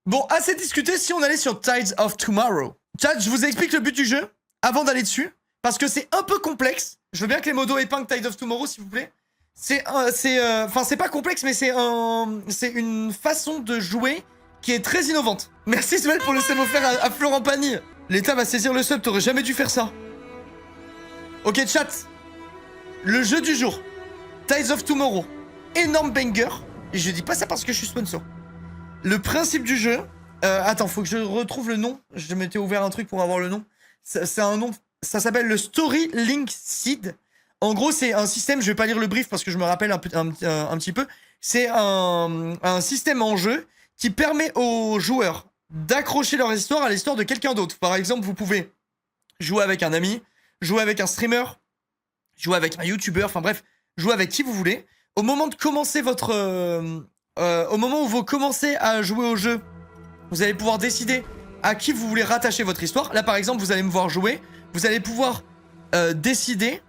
Bon, assez discuté si on allait sur Tides of Tomorrow. Chat, je vous explique le but du jeu avant d'aller dessus, parce que c'est un peu complexe. Je veux bien que les modos épinglent Tides of Tomorrow, s'il vous plaît. C'est pas complexe, mais c'est une façon de jouer qui est très innovante. Merci Svel pour le sub offert à Florent Pagny. L'État va saisir le sub, t'aurais jamais dû faire ça. Ok, chat. Le jeu du jour. Tides of Tomorrow. Énorme banger. Et je dis pas ça parce que je suis sponsor. Le principe du jeu... attends, faut que je retrouve le nom. Je m'étais ouvert un truc pour avoir le nom. C'est un nom... Ça s'appelle le Story Link Seed. En gros, c'est un système... Je vais pas lire le brief parce que je me rappelle un petit peu. C'est un système en jeu qui permet aux joueurs d'accrocher leur histoire à l'histoire de quelqu'un d'autre. Par exemple, vous pouvez jouer avec un ami, jouer avec un streamer, jouer avec un YouTuber, enfin bref, jouer avec qui vous voulez. Au moment de commencer votre... au moment où vous commencez à jouer au jeu, vous allez pouvoir décider à qui vous voulez rattacher votre histoire. Là, par exemple, vous allez me voir jouer. Vous allez pouvoir décider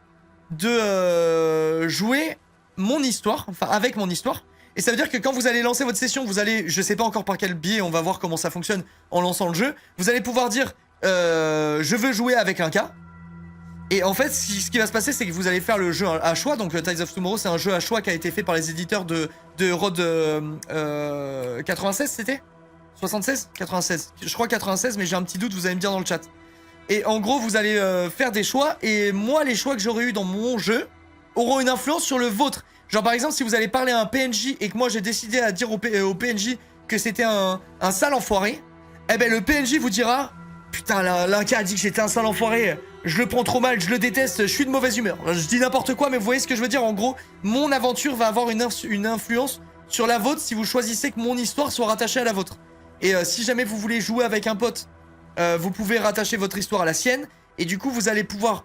de jouer mon histoire, enfin avec mon histoire. Et ça veut dire que quand vous allez lancer votre session, vous allez, je sais pas encore par quel biais, on va voir comment ça fonctionne en lançant le jeu. Vous allez pouvoir dire, je veux jouer avec un cas. Et en fait, ce qui va se passer, c'est que vous allez faire le jeu à choix. Donc, Tides of Tomorrow, c'est un jeu à choix qui a été fait par les éditeurs de Road 96, c'était 76 96. Je crois 96, mais j'ai un petit doute, vous allez me dire dans le chat. Et en gros, vous allez faire des choix. Et moi, les choix que j'aurai eu dans mon jeu auront une influence sur le vôtre. Genre, par exemple, si vous allez parler à un PNJ et que moi, j'ai décidé à dire au PNJ que c'était un sale enfoiré, eh ben, le PNJ vous dira... Putain, l'Inca a dit que j'étais un sale enfoiré. Je le prends trop mal, je le déteste, je suis de mauvaise humeur. Je dis n'importe quoi, mais vous voyez ce que je veux dire. En gros, mon aventure va avoir une influence sur la vôtre si vous choisissez que mon histoire soit rattachée à la vôtre. Et si jamais vous voulez jouer avec un pote, vous pouvez rattacher votre histoire à la sienne. Et du coup, vous allez pouvoir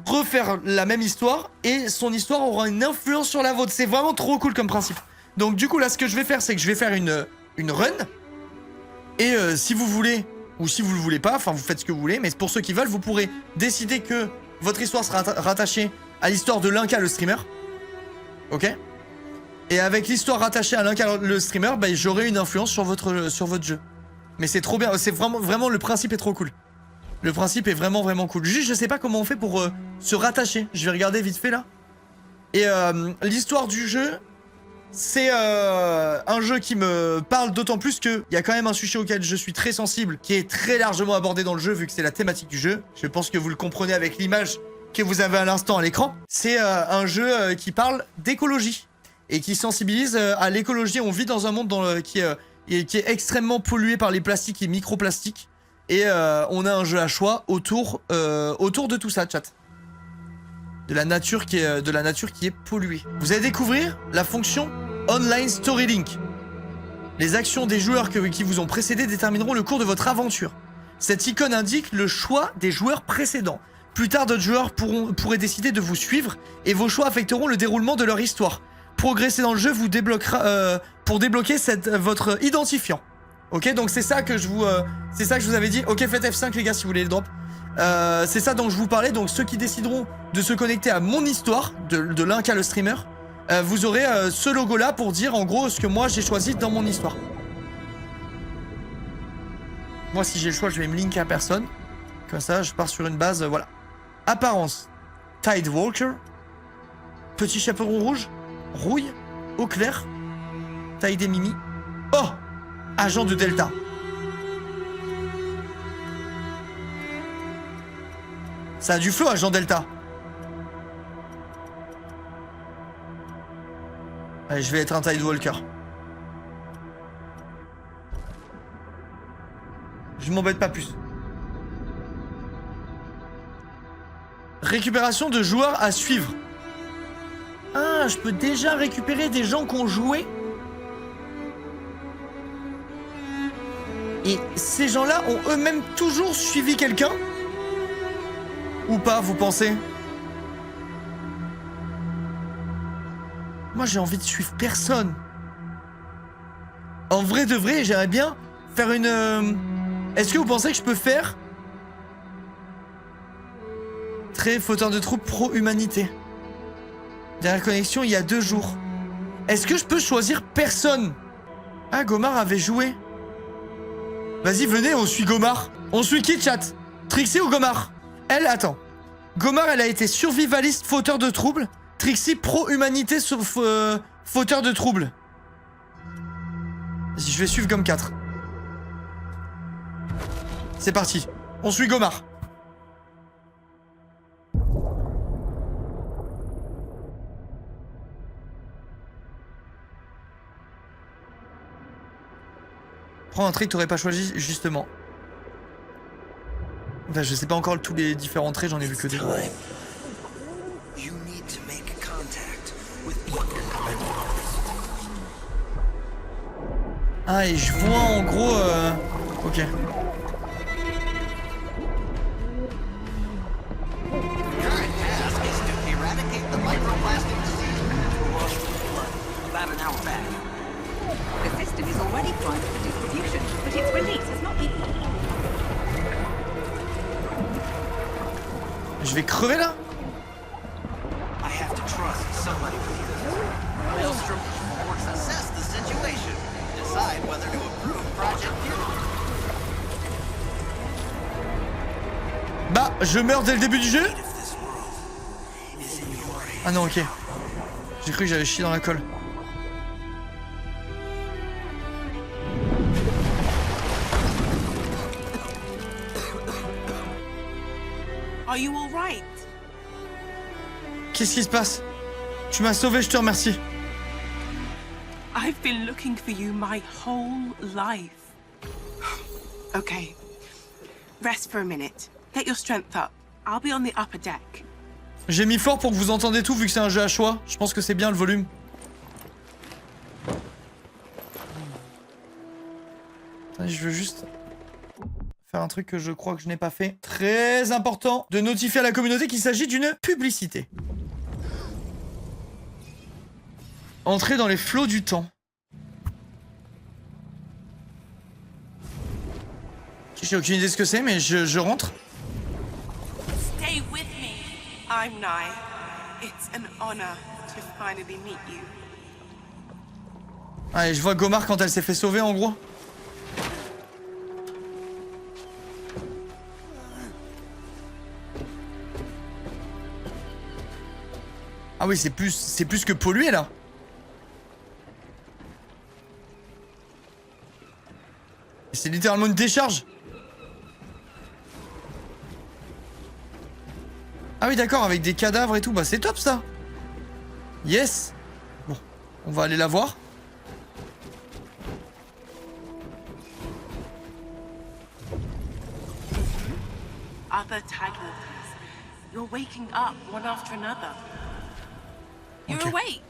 refaire la même histoire et son histoire aura une influence sur la vôtre. C'est vraiment trop cool comme principe. Donc du coup, là, ce que je vais faire, c'est que je vais faire une run. Et si vous voulez... Ou si vous le voulez pas, enfin vous faites ce que vous voulez, mais pour ceux qui veulent, vous pourrez décider que votre histoire sera rattachée à l'histoire de l'Inca le streamer. Ok. Et avec l'histoire rattachée à l'Inca le streamer, bah, j'aurai une influence sur votre jeu. Mais c'est trop bien, c'est vraiment le principe est trop cool. Le principe est vraiment cool. Juste je sais pas comment on fait pour se rattacher. Je vais regarder vite fait là. Et l'histoire du jeu... C'est un jeu qui me parle d'autant plus qu'il y a quand même un sujet auquel je suis très sensible, qui est très largement abordé dans le jeu vu que c'est la thématique du jeu. Je pense que vous le comprenez avec l'image que vous avez à l'instant à l'écran. C'est un jeu qui parle d'écologie et qui sensibilise à l'écologie. On vit dans un monde qui est extrêmement pollué par les plastiques et microplastiques. Et on a un jeu à choix autour de tout ça, chat. De la nature qui est polluée. Vous allez découvrir la fonction Online Story Link. Les actions des joueurs qui vous ont précédé détermineront le cours de votre aventure. Cette icône indique le choix des joueurs précédents. Plus tard, d'autres joueurs pourraient décider de vous suivre et vos choix affecteront le déroulement de leur histoire. Progresser dans le jeu vous débloquera pour débloquer votre identifiant. Ok, donc c'est ça que je vous avais dit. Ok, faites F5 les gars si vous voulez le drop. C'est ça dont je vous parlais. Donc ceux qui décideront de se connecter à mon histoire de l'Inca le streamer, vous aurez ce logo là pour dire en gros ce que moi j'ai choisi dans mon histoire. Moi si j'ai le choix je vais me linker à personne. Comme ça je pars sur une base, voilà. Apparence, Tide Walker, petit chaperon rouge, rouille, eau claire, taille des mimi. Oh, agent de Delta. Ça a du flow, agent Delta. Allez, je vais être un Tidewalker. Je m'embête pas plus. Récupération de joueurs à suivre. Ah, je peux déjà récupérer des gens qui ont joué. Et ces gens-là ont eux-mêmes toujours suivi quelqu'un? Ou pas, vous pensez? Moi, j'ai envie de suivre personne. En vrai de vrai, j'aimerais bien faire une... Est-ce que vous pensez que je peux faire... Très fauteur de troupe pro-humanité. Dernière connexion, il y a 2 jours. Est-ce que je peux choisir personne? Ah, Gomar avait joué. Vas-y, venez, on suit Gomar. On suit qui, chat? Trixie ou Gomar? Elle, attends. Gomar, elle a été survivaliste fauteur de troubles. Trixie, pro-humanité fauteur de troubles. Vas-y, je vais suivre Gom 4. C'est parti. On suit Gomar. Prends un trait que t'aurais pas choisi, justement. Enfin, je sais pas encore tous les différents traits, j'en ai vu que deux. Ah, et je vois en gros... Ok. Je vais crever là? Bah, je meurs dès le début du jeu? Ah non, ok. J'ai cru que j'allais chier dans la colle. Are you all right? Qu'est-ce qui se passe? Tu m'as sauvé, je te remercie. I've been looking for you my whole life. Okay. Rest for a minute. Get your strength up. I'll be on the upper deck. J'ai mis fort pour que vous entendiez tout vu que c'est un jeu à choix. Je pense que c'est bien le volume. Attendez, je veux juste faire un truc que je crois que je n'ai pas fait. Très important de notifier à la communauté qu'il s'agit d'une publicité. Entrer dans les flots du temps. J'ai aucune idée de ce que c'est, mais je rentre. Stay with me. I'm Nye. It's an honor to finally meet you. Allez, je vois Gomar quand elle s'est fait sauver, en gros. Ah oui, c'est plus que pollué, là. C'est littéralement une décharge. Ah oui, d'accord, avec des cadavres et tout. Bah, c'est top, ça. Yes. Bon, on va aller la voir. Other Tidewalkers. You're waking up one after another. You're Ok. awake.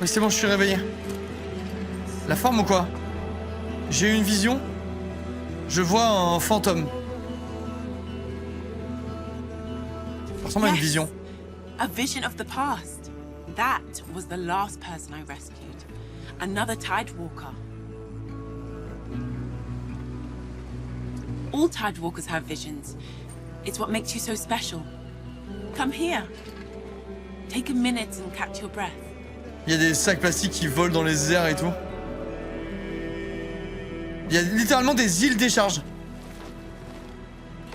Oui, c'est bon, je suis réveillé. La forme ou quoi? J'ai eu une vision. Je vois un fantôme. Ça ressemble à une Yes. vision. A vision of the past. That was the last person I rescued. Another Tidewalker. All Tidewalkers have visions. It's what makes you so special. Come here. Take a minute and catch your breath. Il y a des sacs plastiques qui volent dans les airs et tout. Il y a littéralement des îles décharges.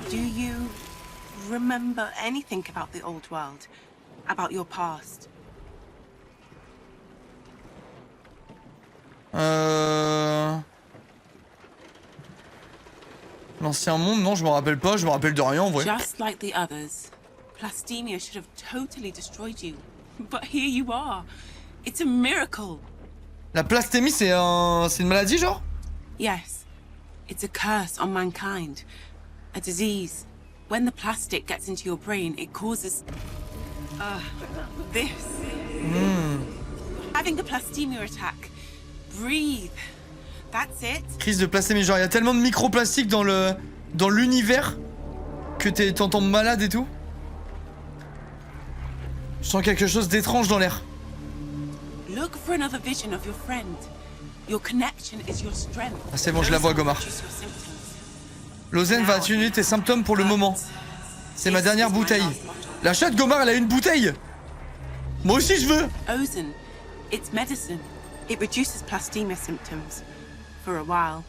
Do you remember anything about the old world? About your past? L'ancien monde, non, je me rappelle pas, je me rappelle de rien en vrai. Just like the others, Plastemia should have totally destroyed you. But here you are. It's a miracle. La plastémie, c'est une maladie, genre? Yes, it's a curse on mankind. A disease. When the plastic gets into your brain, it causes... this. Having a Plastemia attack. Breathe. That's it. Crise de plastémie, genre il y a tellement de microplastiques dans l'univers que t'entends malade et tout. Je sens quelque chose d'étrange dans l'air. Look for another vision of your friend. Your connection is your strength. Ah c'est bon, je la vois, Gomar. Reduce your symptoms. L'Ozen va atténuer tes symptômes pour le moment. C'est ma dernière bouteille. La chatte Gomar, elle a une bouteille. Moi aussi je veux. Ozen, it's medicine. It reduces Plastemia symptoms. For a while.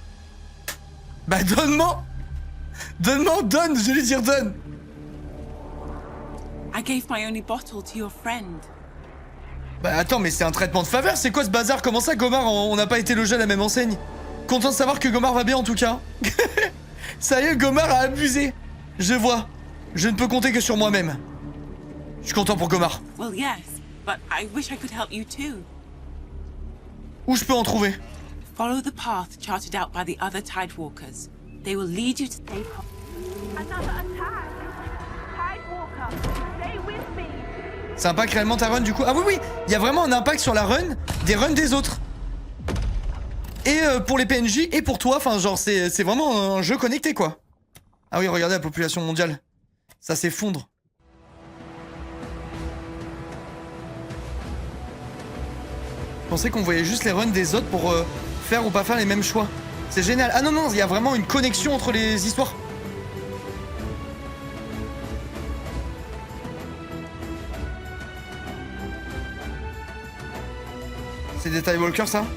Bah donne-moi. Donne-moi, donne, je vais dire donne. I gave my only bottle to your friend. Bah attends, mais c'est un traitement de faveur, c'est quoi ce bazar? Comment ça, Gomar, on n'a pas été logés à la même enseigne? Content de savoir que Gomar va bien en tout cas. Ça y est, Gomar a abusé. Je vois. Je ne peux compter que sur moi-même. Je suis content pour Gomar. Well, yes, but I wish I could help you too. Où je peux en trouver? Follow the path charted out by the other Tidewalkers. They will lead you to safe harbor. Another attack! Tidewalker, stay with me! Ça impacte réellement ta run du coup? Ah oui, oui, il y a vraiment un impact sur la run des autres. Et pour les PNJ et pour toi, enfin genre c'est vraiment un jeu connecté quoi. Ah oui, regardez la population mondiale. Ça s'effondre. Je pensais qu'on voyait juste les runs des autres pour faire ou pas faire les mêmes choix. C'est génial. Ah non, non, il y a vraiment une connexion entre les histoires. C'est des Tidewalkers ça? Non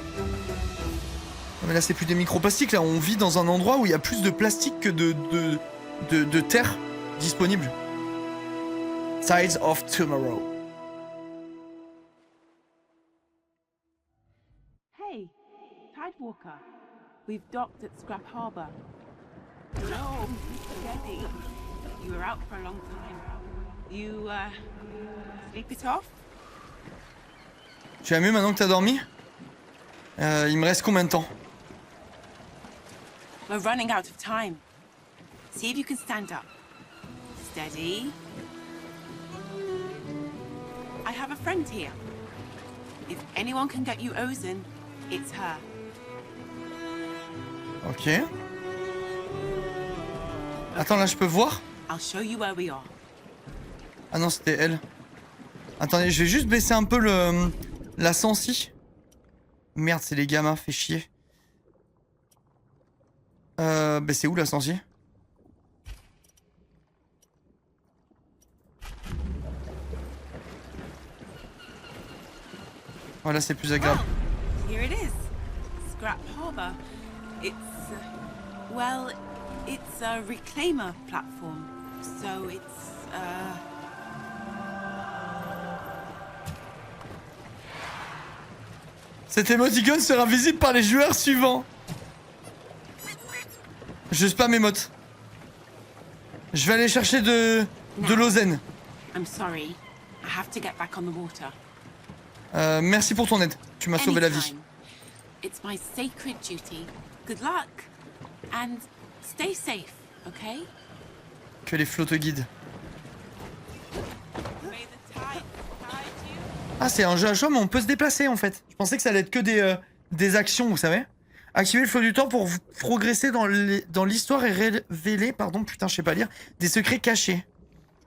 mais là c'est plus des microplastiques, là on vit dans un endroit où il y a plus de plastique que de terre disponible. Tides of Tomorrow. Hey, Tidewalker. We've docked at Scrap Harbor. No, steady. You were out for a long time. You, sleep it off? Tu vas mieux maintenant que t'as dormi? Il me reste combien de temps? We're running out of time. See if you can stand up. Steady. I have a friend here. If anyone can get you Ozen, it's her. Ok. Attends, là je peux voir? I'll show you where we are. Ah non, c'était elle. Attendez, je vais juste baisser un peu la sensi. Merde, c'est les gamins, fait chier. Bah c'est où la sensi? Voilà, c'est plus agréable. Here it is. Scrap Harbor. It's, well, it's a reclaimer platform. So it's, Cet emoticon sera visible par les joueurs suivants. Je spam émote. Je vais aller chercher de l'Ozen. I'm sorry. I have to get back on the water. Merci pour ton aide. Tu m'as sauvé la vie. Anytime. It's my sacred duty. Good luck. And stay safe, okay? Que les flots te guident. May the tide guide you. Ah, c'est un jeu à choix, mais on peut se déplacer en fait. Je pensais que ça allait être que des actions, vous savez. Activer le flot du temps pour progresser dans l'histoire et révéler, pardon, putain, je sais pas lire, des secrets cachés.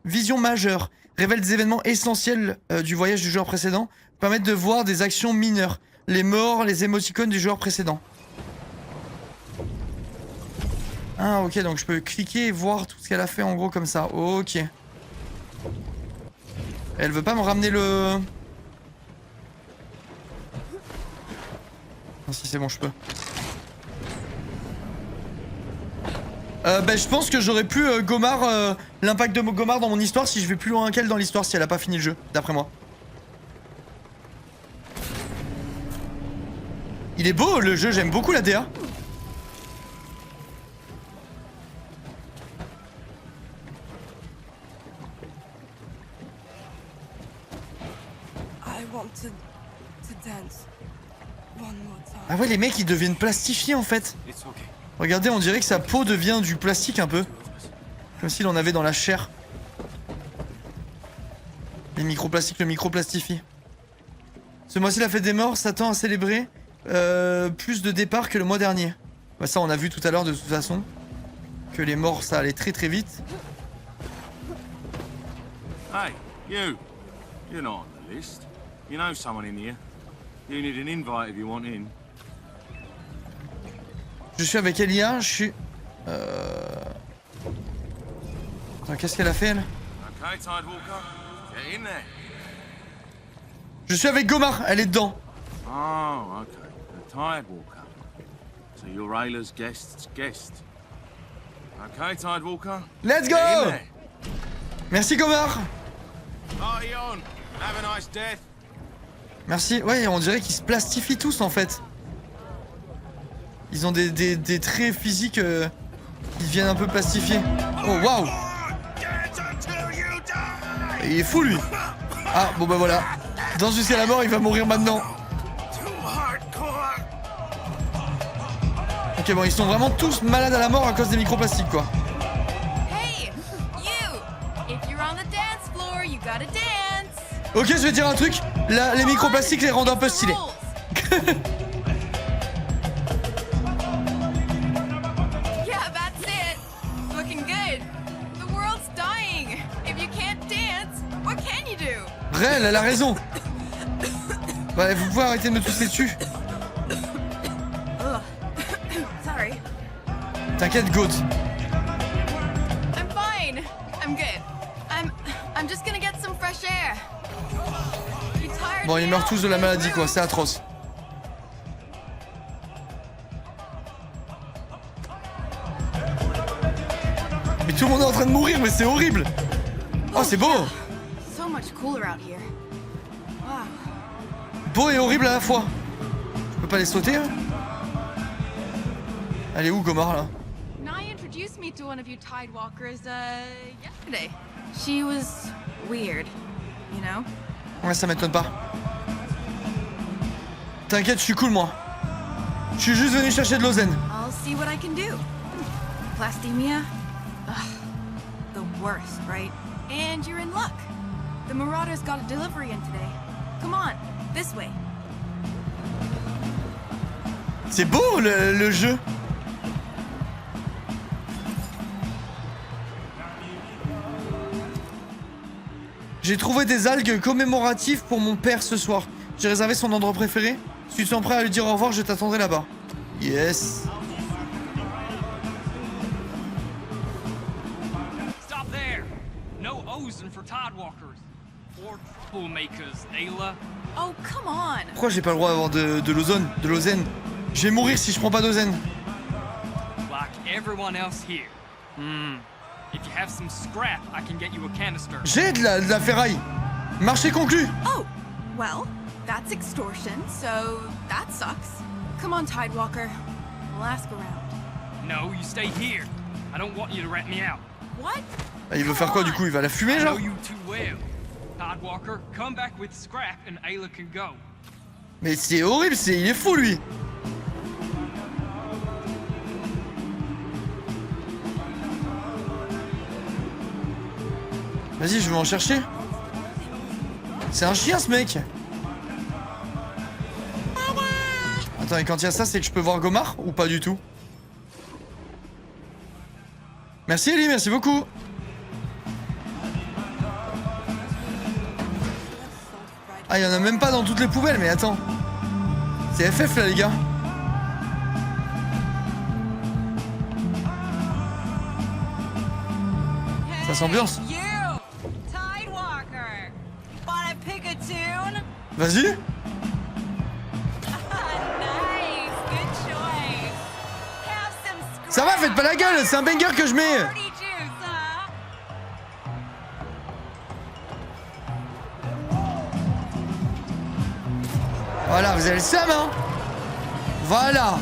Vision majeure. Révèle des événements essentiels du voyage du joueur précédent. Permettre de voir des actions mineures. Les morts, les émoticônes du joueur précédent. Ah, ok, donc je peux cliquer et voir tout ce qu'elle a fait en gros comme ça. Ok. Elle veut pas me ramener le... Ah si, c'est bon, je peux. Bah, je pense que j'aurais pu Gomar, l'impact de Gomar dans mon histoire si je vais plus loin qu'elle dans l'histoire, si elle a pas fini le jeu, d'après moi. Il est beau le jeu, j'aime beaucoup la DA. I want to dance one more time. Ah ouais, les mecs ils deviennent plastifiés en fait. It's okay. Regardez, on dirait que sa peau devient du plastique un peu. Comme s'il en avait dans la chair. Les microplastiques le microplastifient. Ce mois-ci, la fête des morts s'attend à célébrer plus de départs que le mois dernier. Bah ça, on a vu tout à l'heure de toute façon. Que les morts, ça allait très très vite. Hey, you. You're not on the list. You know someone in here. You need an invite if you want in. Je suis avec Elia, je suis... Attends, qu'est-ce qu'elle a fait, elle? Okay, Tidewalker? Get in there. Je suis avec Gomar, elle est dedans. Oh, okay. The Tidewalker. So you're Ayla's guest's guest. Okay, Tidewalker? Let's Get in go! there. Merci Gomar. Party on. Have a nice death. Merci. Ouais, on dirait qu'ils se plastifient tous en fait. Ils ont des traits physiques qui deviennent un peu plastifiés. Oh waouh! Il est fou lui! Ah bon bah voilà. Danse jusqu'à la mort, il va mourir maintenant. Ok bon, ils sont vraiment tous malades à la mort à cause des microplastiques quoi. Hey, you! If you're on the dance floor, you gotta dance. Ok, je vais dire un truc. Là, les microplastiques les rendent un peu stylés. Yeah, that's it. Looking good. The world's dying. If you can't dance, what can you do? Rel, elle a raison. Ouais, vous pouvez arrêter de me tousser dessus. Sorry. T'inquiète, Goat. I'm fine. I'm good. I'm just gonna get some fresh air. You tired? Bon, ils meurent tous de la maladie quoi, c'est atroce. Mais tout le monde est en train de mourir, mais c'est horrible. Oh, c'est beau. So much cooler out here. Wow. Beau et horrible à la fois. Je peux pas les sauter hein? Elle est où Gomar là? Nai introduced me to one of you Tidewalkers, yesterday. She was weird, you know? Ouais, ça m'étonne pas. T'inquiète, je suis cool moi. Je suis juste venu chercher de l'ozen. I'll see what I can do. Plastemia? Ugh, the worst, right? And you're in luck. The Marauders got a delivery in today. Come on, this way. C'est beau le jeu. J'ai trouvé des algues commémoratives pour mon père ce soir. J'ai réservé son endroit préféré. Si tu te sens prêt à lui dire au revoir, je t'attendrai là-bas. Yes. Stop there! No Ozen for Tidewalkers. Or troublemakers, Ayla. Oh, come on. Pourquoi j'ai pas le droit d'avoir de l'ozen? Je vais mourir si je prends pas d'ozen. Like everyone else here. If you have some scrap, I can get you a canister. J'ai de la ferraille. Marché conclu. Oh, well, that's extortion, so that sucks. Come on, Tidewalker. We'll ask around. No, you stay here. I don't want you to rat me out. What? Ah, il veut faire quoi du coup? Il va la fumer I genre? know you too well. Tidewalker, come back with scrap and Ayla can go. Mais c'est horrible, il est fou lui. Vas-y, je vais en chercher. C'est un chien ce mec. Attends, et quand il y a ça, c'est que je peux voir Gomar ou pas du tout? Merci Ellie, merci beaucoup. Ah, il y en a même pas dans toutes les poubelles, mais attends. C'est FF là les gars. Ça s'ambiance. You, Tidewalker. Wanna pick a tune? Vas-y. Nice, good choice. Have some scrap. Ça va, faites pas la gueule, c'est un banger que je mets. Party juice, huh? Voilà, vous avez le seum, hein. Voilà.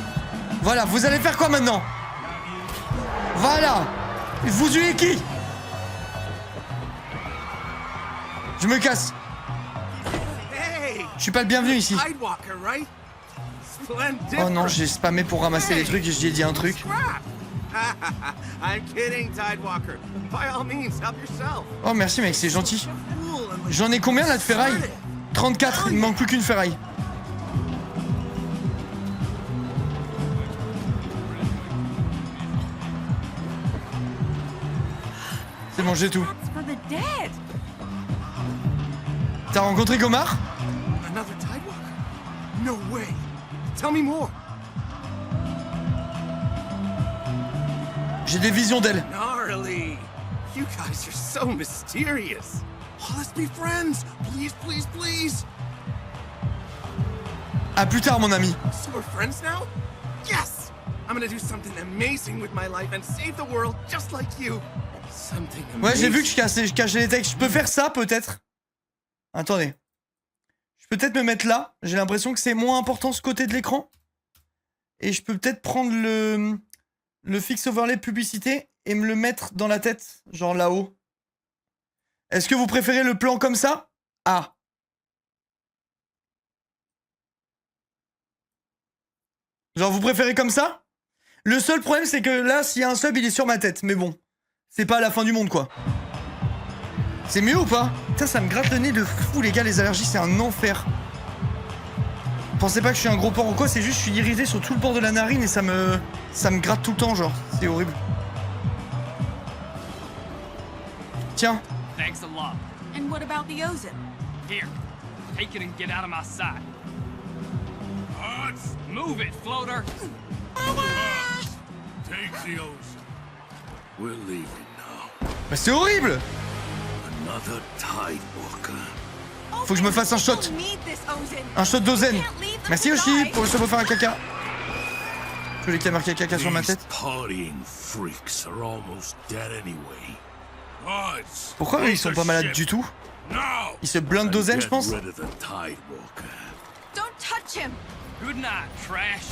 Voilà, vous allez faire quoi maintenant? Voilà. Vous tuez qui? Je me casse. Hey! Je suis pas le bienvenu ici. Tidewalker, right? Splendid. Oh non, j'ai spammé pour ramasser les trucs et je lui ai dit un truc. Scrap! I'm kidding, Tidewalker. By all means, help yourself. Oh merci mec, c'est gentil. Cool and like J'en ai combien là de ferraille? 34, il me manque plus qu'une ferraille. C'est bon, j'ai tout. That's for the dead. T'as rencontré Gomar? another Tidewalker? No way. Tell me more. J'ai des visions d'elle. Gnarly. You guys are so mysterious. Oh, let's be friends. Please, please, please. À plus tard mon ami. So we're friends now? Yes! I'm gonna do something amazing with my life and save the world just like you. Something Ouais, j'ai vu que amazing. je cachais les textes. Je peux faire ça, peut-être. Attendez. Je peux peut-être me mettre là. J'ai l'impression que c'est moins important ce côté de l'écran. Et je peux peut-être prendre le fixe overlay publicité et me le mettre dans la tête, genre là-haut. Est-ce que vous préférez le plan comme ça? Ah. Genre vous préférez comme ça? Le seul problème c'est que là, s'il y a un sub, il est sur ma tête. Mais bon, c'est pas la fin du monde quoi. C'est mieux ou pas? Putain, ça me gratte le nez de fou les gars, les allergies, c'est un enfer. Pensez pas que je suis un gros porc ou quoi, c'est juste que je suis irrité sur tout le bord de la narine et ça me gratte tout le temps, genre. C'est horrible. Tiens. Thanks a lot. And what about the ozone? Here, take it and get out of my sight. Move it, floater. Take the ocean. We're leaving now. Bah c'est horrible. Another Tide Walker. Faut que je me fasse un shot. Un shot d'ozen. Merci Yoshi pour le sub faire un caca. Je voulais qu'il y ait marqué caca sur ma tête. Partying freaks are almost dead anyway. Pourquoi eux, ils sont pas malades du tout? Ils se blindent d'ozen, je pense. Don't touch him. Good night, trash.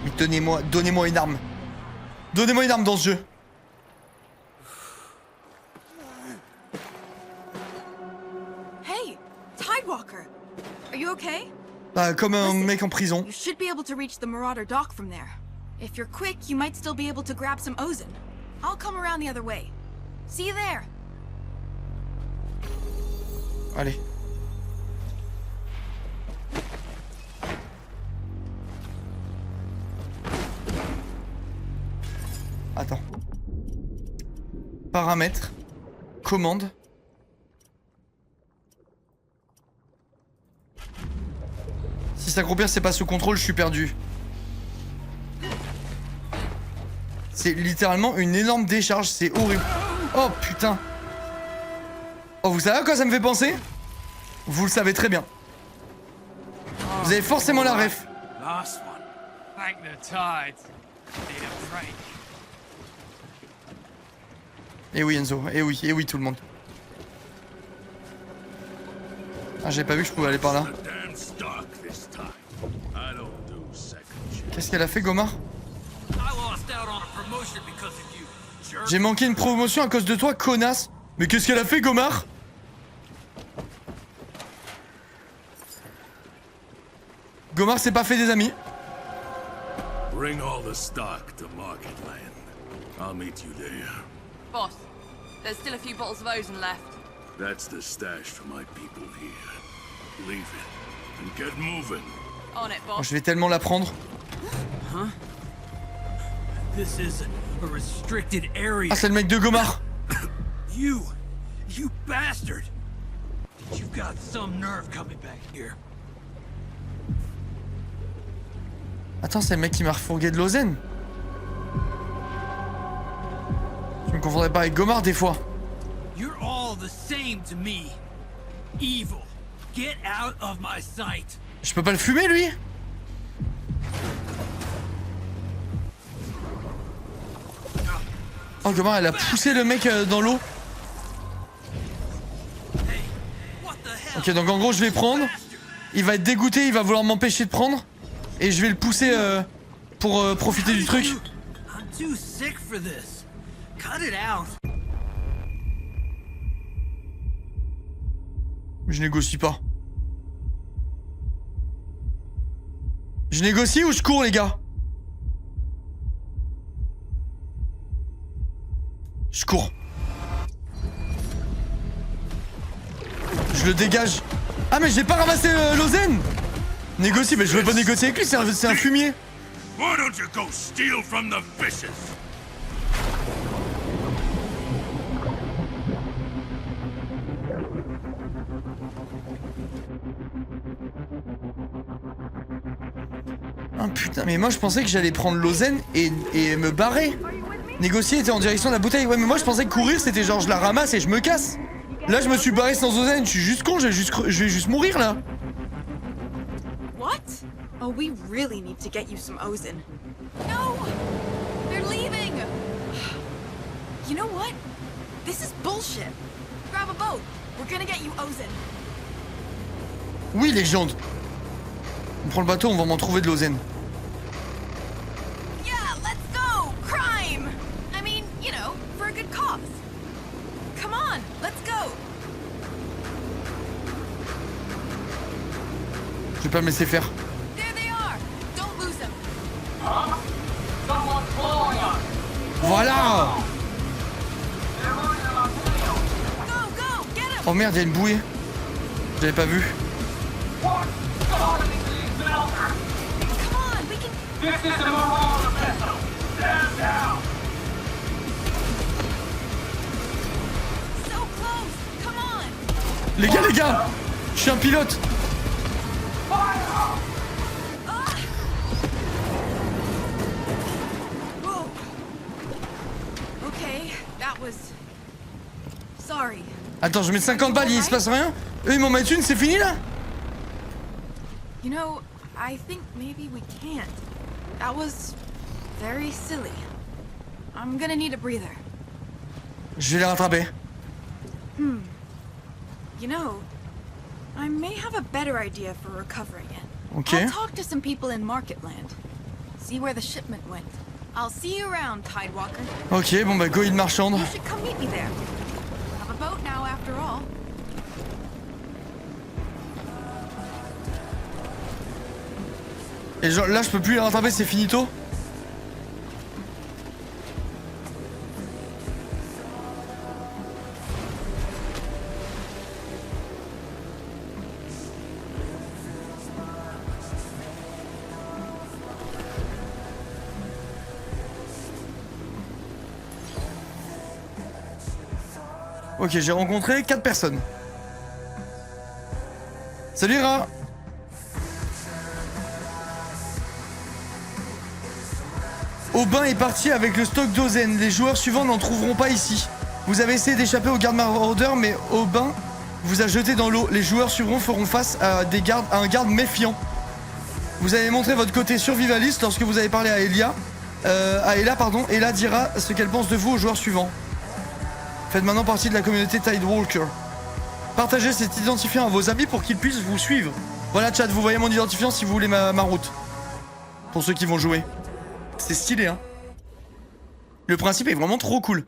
Mais donnez-moi une arme. Donnez-moi une arme dans ce jeu. Hey, Tidewalker. Are you okay? Bah, comme un mec en prison. You should be able to reach the Marauder dock from there. If you're quick, you might still be able to grab some ozone. I'll come around the other way. See you there. Allez. Attends. Paramètres. Commande. Si s'accroupir c'est pas sous contrôle, je suis perdu. C'est littéralement une énorme décharge, c'est horrible. Oh putain. Oh, vous savez à quoi ça me fait penser? Vous le savez très bien. Vous avez forcément la ref. Last one. Thank the tides. Need a break. Eh oui Enzo, eh oui tout le monde. Ah j'ai pas vu que je pouvais aller par là. Qu'est-ce qu'elle a fait Gomar? J'ai manqué une promotion à cause de toi, connasse. Mais qu'est-ce qu'elle a fait Gomar? Gomar s'est pas fait des amis. Bring all the stock to Marketland. I'll meet you there. Boss, there's still a few bottles of ozone left. That's the stash for my people here. Leave it and get moving. On it, Oh, boss. je vais tellement la prendre. This is a restricted area. Ah c'est le mec de Gomar. You bastard! You've got some nerve coming back here. Attends, c'est le mec qui m'a refourgué de l'ozen. Je me confondrais pas avec Gomar des fois. You're all the same to me. Evil. Get out of my sight. Je peux pas le fumer lui? Oh Gomar elle a poussé le mec dans l'eau. Ok donc en gros je vais prendre. Il va être dégoûté, il va vouloir m'empêcher de prendre. Et je vais le pousser pour profiter du truc. I'm too sick for this. Cut it out. Je négocie pas. Je négocie ou je cours les gars? Je cours. Je le dégage. Ah mais j'ai pas ramassé l'ozen. Négocie, mais je veux pas négocier avec lui, c'est un fumier. Why don't you go steal from the fishes? Ah putain, mais moi je pensais que j'allais prendre l'ozen et me barrer. Négocier était en direction de la bouteille. Ouais, mais moi je pensais que courir c'était genre je la ramasse et je me casse. Là je me suis barré sans ozen, je suis juste con, je vais juste mourir là. What? Oh, we really need to get you some ozone. No! They're leaving! You know what? This is bullshit. Grab a boat. We're gonna get you Ozen. Oui, légende. On prend le bateau, on va m'en trouver de l'Ozen. Yeah, let's go! Crime! I mean, you know, for a good cause. Come on, let's go! Je vais pas me laisser faire. There they are! Don't lose them! Voilà! Go, go! Get them! Oh merde, il y a une bouée. J'avais pas vu. Come on, we can... So close! Come on! Les gars! Je suis un pilote! Whoa. Okay, that was... Sorry. Attends, je mets 50 balles, il se passe rien? Eux, ils m'en mettent une, c'est fini là? You know, I think maybe we can't. That was very silly. I'm gonna need a breather. Je vais les rattraper. You know, I may have a better idea for recovering it. Ok. I'll talk to some people in Marketland. See where the shipment went. I'll see you around, Tidewalker. Ok, bon bah go île marchande. You should come meet me there. Have a boat now, after all. Et genre là, je peux plus les rattraper, c'est finito? Ok, j'ai rencontré 4 personnes. Salut Ra. Aubin est parti avec le stock d'Ozen. Les joueurs suivants n'en trouveront pas ici. Vous avez essayé d'échapper aux gardes maraudeurs, mais Aubin vous a jeté dans l'eau. Les joueurs suivants feront face à un garde méfiant. Vous avez montré votre côté survivaliste lorsque vous avez parlé à Ella, pardon. Ella dira ce qu'elle pense de vous aux joueurs suivants. Faites maintenant partie de la communauté Tidewalker. Partagez cet identifiant à vos amis pour qu'ils puissent vous suivre. Voilà chat, vous voyez mon identifiant si vous voulez ma route. Pour ceux qui vont jouer. C'est stylé hein. Le principe est vraiment trop cool.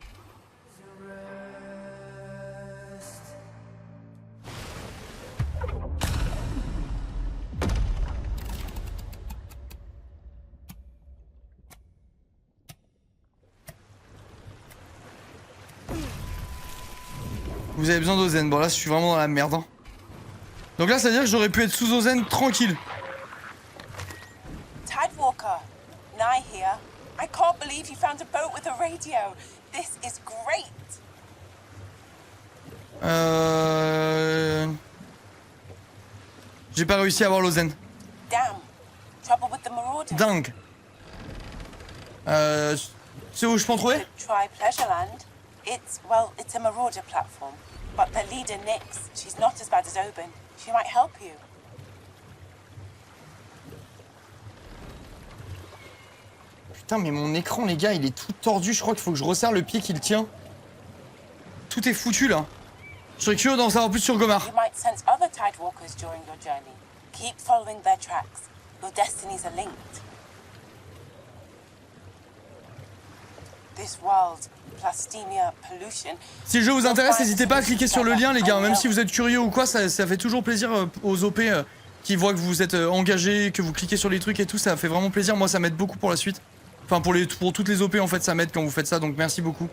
Vous avez besoin d'Ozen. Bon là je suis vraiment dans la merde hein. Donc là ça veut dire que j'aurais pu être sous Ozen tranquille. Tidewalker, Nye here. I can't believe you found a boat with a radio. This is great. J'ai pas réussi à avoir l'Ozen. Damn. Trouble with the Marauders. Dingue. C'est où je peux en trouver? Try Pleasureland. It's a Marauder platform. But the leader, Nyx, she's not as bad as Oban. She might help you. Putain, mais mon écran, les gars, il est tout tordu. Je crois qu'il faut que je resserre le pied qui le tient. Tout est foutu, là. Je serais curieux d'en savoir plus sur Gomar. You might sense other Tidewalkers during your journey. Keep following their tracks. Your destinies are linked. This world, Plastemia pollution. Si le jeu vous intéresse, n'hésitez pas à cliquer sur le lien, les gars. Même si vous êtes curieux ou quoi, ça fait toujours plaisir aux OP qui voient que vous êtes engagés, que vous cliquez sur les trucs et tout. Ça fait vraiment plaisir. Moi, ça m'aide beaucoup pour la suite. Enfin, pour toutes les OP, en fait, ça m'aide quand vous faites ça. Donc, merci beaucoup.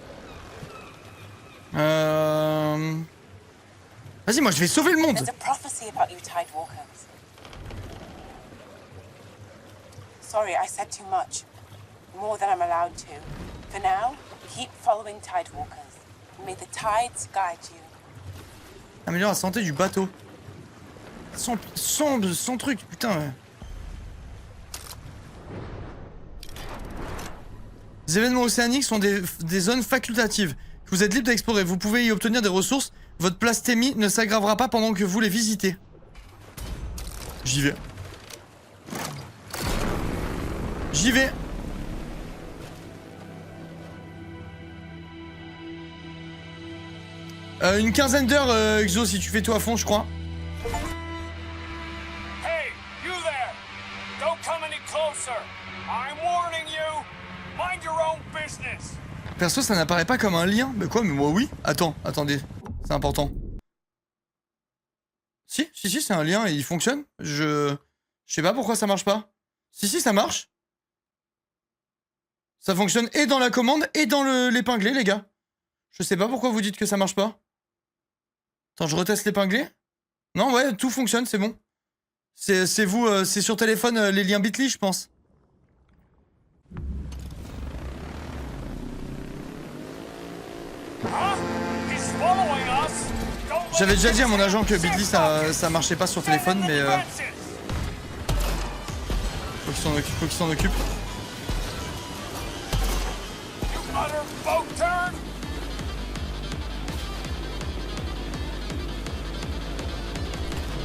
Vas-y, moi, je vais sauver le monde. There's a prophecy about you Tidewalkers. Sorry, I said too much. More than I'm allowed to. For now, keep following Tidewalkers. May the tides guide you. Améliore la santé du bateau. Sans truc, putain. Les événements océaniques sont des zones facultatives. Vous êtes libre d'explorer. Vous pouvez y obtenir des ressources. Votre plastémie ne s'aggravera pas pendant que vous les visitez. J'y vais. J'y vais. Une quinzaine d'heures, Exo, si tu fais tout à fond, je crois. Hey, you there! Don't come any closer! I'm warning you! Mind your own business! Perso, ça n'apparaît pas comme un lien. Mais quoi? Mais moi, oui. Attendez. C'est important. Si, c'est un lien et il fonctionne. Je sais pas pourquoi ça marche pas. Si, ça marche. Ça fonctionne et dans la commande et dans l'épinglé, les gars. Je sais pas pourquoi vous dites que ça marche pas. Attends, je reteste l'épinglé. Non, ouais, tout fonctionne, c'est bon. C'est vous, c'est sur téléphone les liens Bitly, je pense. J'avais déjà dit à mon agent que Bitly ça marchait pas sur téléphone, mais faut qu'il s'en occupe.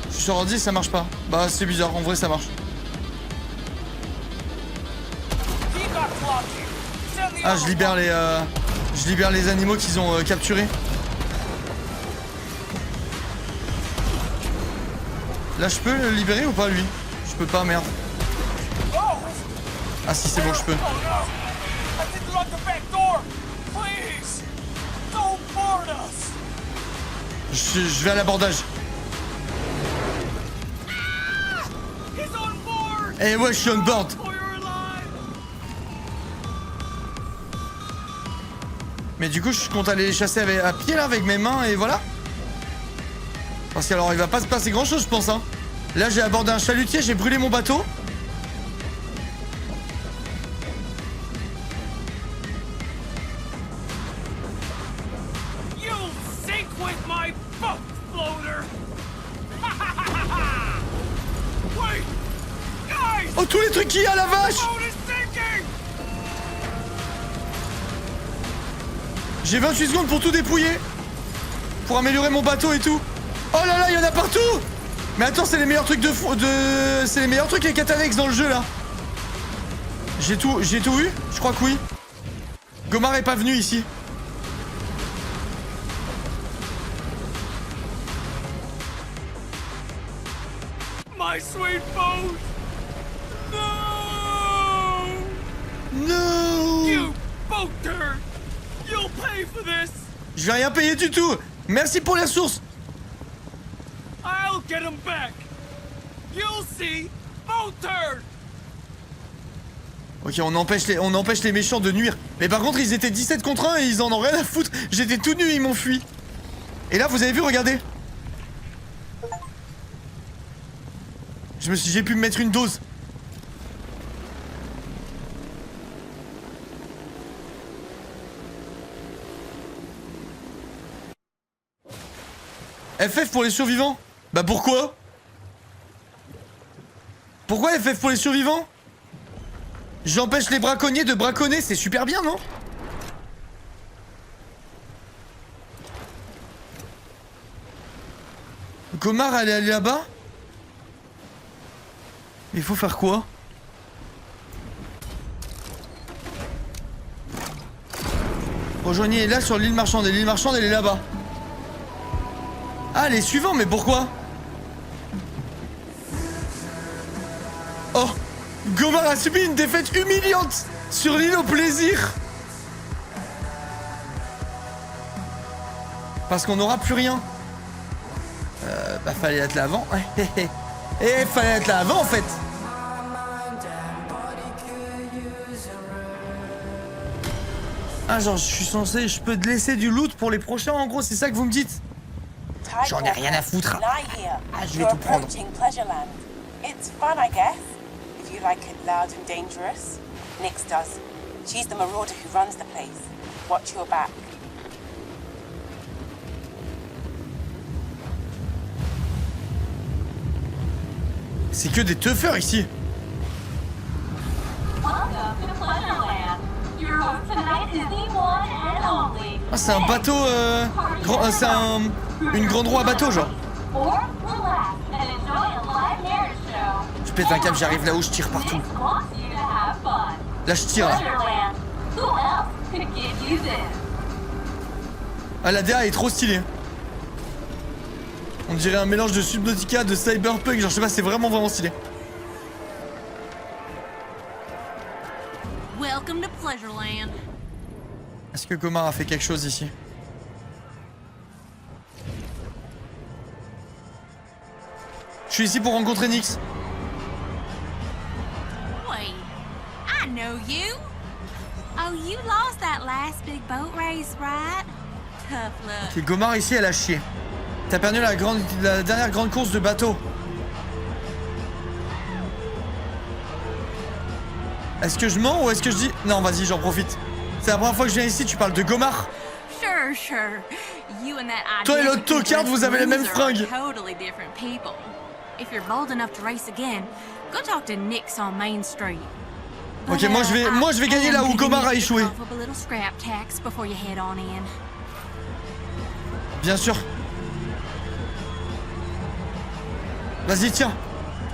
Je suis sur ordi, ça marche pas. Bah c'est bizarre, en vrai ça marche. Ah, je libère les animaux qu'ils ont capturés. Là, je peux le libérer ou pas, lui? Je peux pas, merde. Ah si, c'est bon, je peux. Je vais à l'abordage. Eh ouais, je suis on board. Mais du coup, je compte aller les chasser à pied, là, avec mes mains, et voilà. Parce qu'alors, il va pas se passer grand-chose, je pense, hein. Là, j'ai abordé un chalutier, j'ai brûlé mon bateau. Oh, tous les trucs qu'il y a, la vache! J'ai 28 secondes pour tout dépouiller. Pour améliorer mon bateau et tout. Oh là là, il y en a partout! Mais attends, c'est les meilleurs trucs c'est les meilleurs trucs les Catanex dans le jeu, là. J'ai tout vu? Je crois que oui. Gomar est pas venu ici. My sweet boat! No! No! You boat turd! You'll pay for this! Je vais rien payer du tout. Merci pour la source. I'll get him back! You'll see! Boat turd! Ok, on empêche les méchants de nuire. Mais par contre, ils étaient 17 contre 1 et ils en ont rien à foutre. J'étais tout nu, ils m'ont fui. Et là, vous avez vu, regardez. J'ai pu me mettre une dose. FF pour les survivants? Bah pourquoi? Pourquoi FF pour les survivants? J'empêche les braconniers de braconner, c'est super bien, non? Gomar, elle est allée là-bas? Il faut faire quoi? Rejoignez là sur l'île marchande. Et l'île marchande, elle est là-bas. Ah, les suivants, mais pourquoi? Oh! Gomar a subi une défaite humiliante sur l'île au plaisir. Parce qu'on n'aura plus rien. Bah fallait être là avant. Et fallait être là avant en fait. Ah genre je peux te laisser du loot pour les prochains en gros, c'est ça que vous me dites? J'en ai rien à foutre. Ah je vais tout prendre. It's fun, I guess, if you like it loud and dangerous. Nyx does. She's the marauder who runs the place. Watch your back. C'est que des teufeurs ici. Ah c'est un bateau c'est une grande roue à bateau genre. Je pète un câble, j'arrive là où je tire partout. Là je tire là. Ah la DA est trop stylée. On dirait un mélange de Subnautica, de Cyberpunk, genre je sais pas, c'est vraiment stylé. Welcome to Pleasureland. Est-ce que Gomar a fait quelque chose ici? Je suis ici pour rencontrer Nyx. Wait, I know you. Oh, you lost that last big boat race, right? Tough luck. Ok, Gomar ici, elle a chié. T'as perdu la dernière grande course de bateau. Est-ce que je mens ou est-ce que je dis... Non, vas-y, j'en profite. C'est la première fois que je viens ici, tu parles de Gomar. Sure. You and that Toi et l'autre tocard, vous avez les mêmes fringues. Totally different people. If you're bold enough to race again, go talk to Nyx on Main Street. Ok, moi je vais gagner là où Gomar a échoué. Bien sûr. Vas-y, tiens.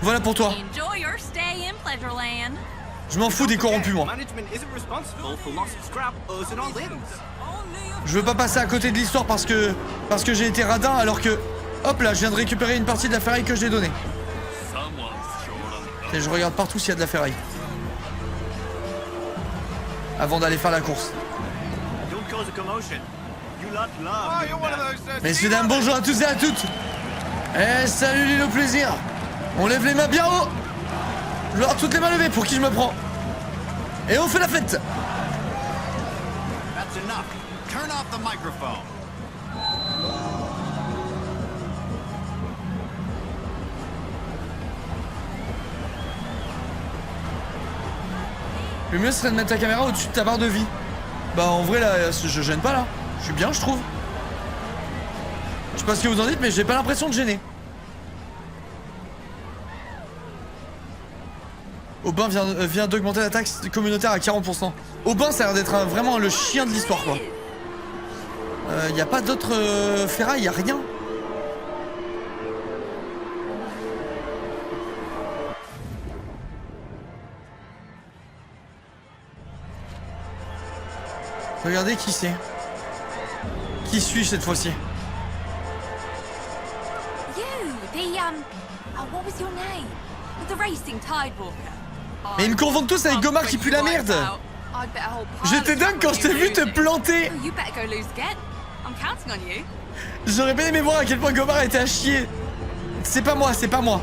Voilà pour toi. Enjoy your stay in Pleasureland. Je m'en fous des corrompus, moi. Management isn't responsible for lost scrap us and our limbs. Je veux pas passer à côté de l'histoire parce que j'ai été radin alors que... Hop là, je viens de récupérer une partie de la ferraille que j'ai donnée. Et je regarde partout s'il y a de la ferraille. Avant d'aller faire la course. Messieurs, dames, bonjour à tous et à toutes. Eh, salut Lilo Plaisir. On lève les mains bien haut. Je veux avoir toutes les mains levées pour qui je me prends. Et on fait la fête. That's enough. Turn off the microphone. Le mieux serait de mettre ta caméra au-dessus de ta barre de vie. Bah en vrai là, je gêne pas là. Je suis bien, je trouve. Je sais pas ce que vous en dites, mais j'ai pas l'impression de gêner. Aubin vient d'augmenter la taxe communautaire à 40%. Aubin, ça a l'air d'être vraiment le chien de l'histoire, quoi. Y a pas d'autres ferrailles, y a rien. Regardez qui c'est. Qui suis-je cette fois-ci? What was your name? The racing Tidewalker. Mais ils me confondent tous avec Gomar qui pue la merde. J'étais dingue quand je t'ai vu te planter. J'aurais bien aimé voir à quel point Gomar était à chier. C'est pas moi, c'est pas moi.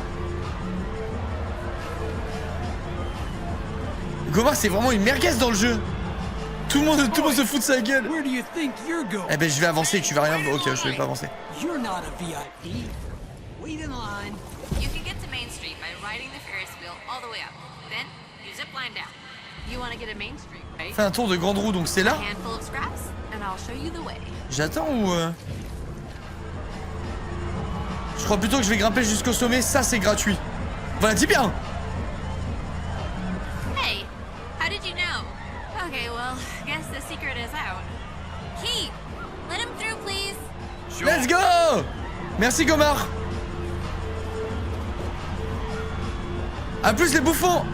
Gomar, c'est vraiment une merguez dans le jeu. Tout le monde se fout de sa gueule. Eh ben je vais avancer, tu vas rien... Ok, je vais pas avancer. You're not a VIP. Wait in line. You can get to Main Street by riding the Ferris wheel all the way up. Then you zip line down. You want to get to Main Street, right? Fais un tour de grande roue, donc c'est là. A handful of scraps, and I'll show you the way. J'attends ou... Je crois plutôt que je vais grimper jusqu'au sommet, ça c'est gratuit. Voilà, dis bien. Hey, how did you know? Okay, well, guess the secret is out. Keith, let him through, please. Let's go. Merci Gomar. A plus les bouffons.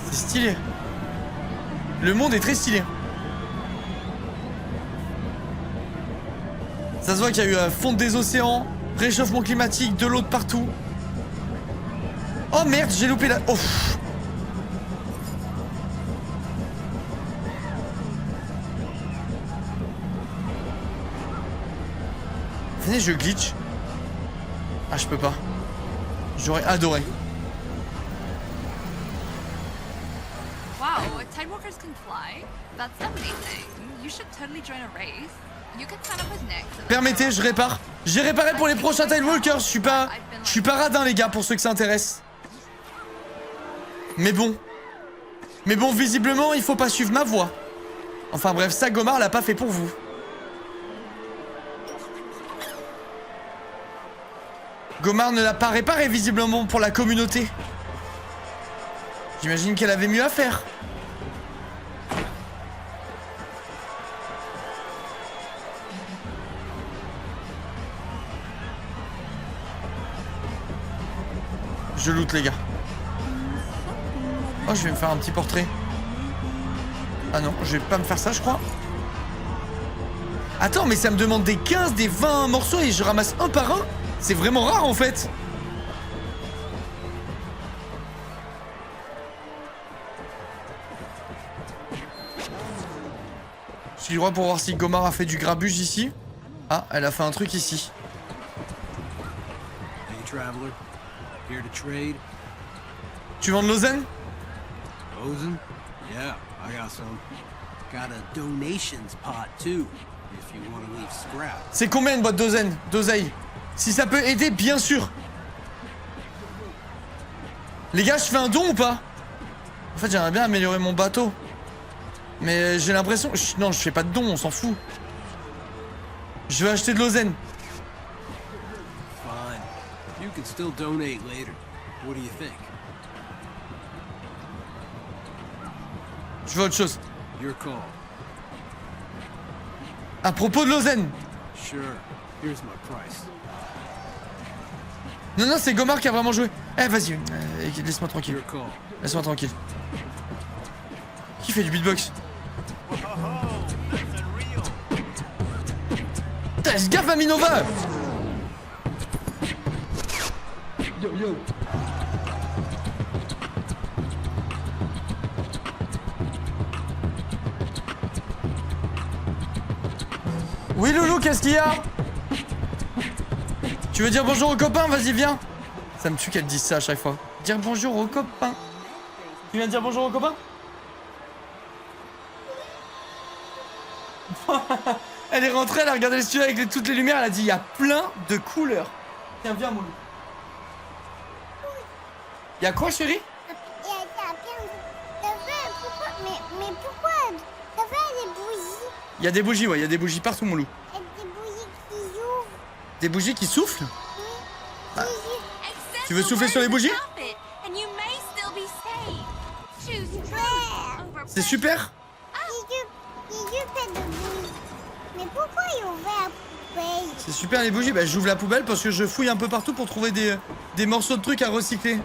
C'est stylé. Le monde est très stylé. Ça se voit qu'il y a eu fonte des océans, réchauffement climatique, de l'eau de partout. Oh merde, j'ai loupé la... Oh. Venez, je glitch. Ah, je peux pas. J'aurais adoré. Wow, Tidewalkers can fly. That's amazing. You should totally join a race. You can sign up with Nyx. Permettez, je répare. J'ai réparé pour les prochains Tidewalkers. Je suis pas radin, les gars, pour ceux que ça intéresse. Mais bon, visiblement, il faut pas suivre ma voie. Enfin bref, ça, Gomar l'a pas fait pour vous. Gomar ne l'a pas réparé, visiblement, pour la communauté. J'imagine qu'elle avait mieux à faire. Je loot, les gars. Oh, je vais me faire un petit portrait. Ah non, je vais pas me faire ça, je crois. Attends, mais ça me demande des 15, des 20 morceaux et je ramasse un par un. C'est vraiment rare en fait. J'ai le droit pour voir si Gomar a fait du grabuge ici. Ah, elle a fait un truc ici. Hey, traveler. Here to trade? Tu vends de l'ozen? Ozen? Yeah, I got some. Got a donations pot too, if you want to leave scrap. C'est combien une boîte d'ozen? D'oseille? Si ça peut aider, bien sûr. Les gars, je fais un don ou pas? En fait, j'aimerais bien améliorer mon bateau. Mais j'ai l'impression... Non, je fais pas de don, on s'en fout. Je vais acheter de l'ozen. Fine. You can still donate later. What do you think? Je veux autre chose. Your call. À propos de l'ozen. Sure. Here's my price. Non, non, c'est Gomar qui a vraiment joué. Eh, vas-y. Laisse-moi tranquille. Your call. Laisse-moi tranquille. Qui fait du beatbox? Putain, ce gaffe à Minova! Yo, yo. Oui, Loulou, qu'est-ce qu'il y a? Tu veux dire bonjour aux copains? Vas-y, viens. Ça me tue qu'elle dise ça à chaque fois. Dire bonjour aux copains. Tu viens de dire bonjour aux copains? Elle est rentrée, elle a regardé le studio avec toutes les lumières, elle a dit il y a plein de couleurs. Tiens, viens, mon loup. Il y a quoi, chérie? Il y a plein de... Pourquoi... Mais pourquoi ça fait des bougies? Il y a des bougies, ouais, il y a des bougies partout, mon loup. Et des bougies qui ouvrent. Des bougies qui soufflent? Oui. Tu veux souffler sur les bougies? C'est super. Il fait de bougies. Mais pourquoi ils ont ouvert la poubelle? C'est super les bougies. Bah, j'ouvre la poubelle parce que je fouille un peu partout pour trouver des morceaux de trucs à recycler. Mais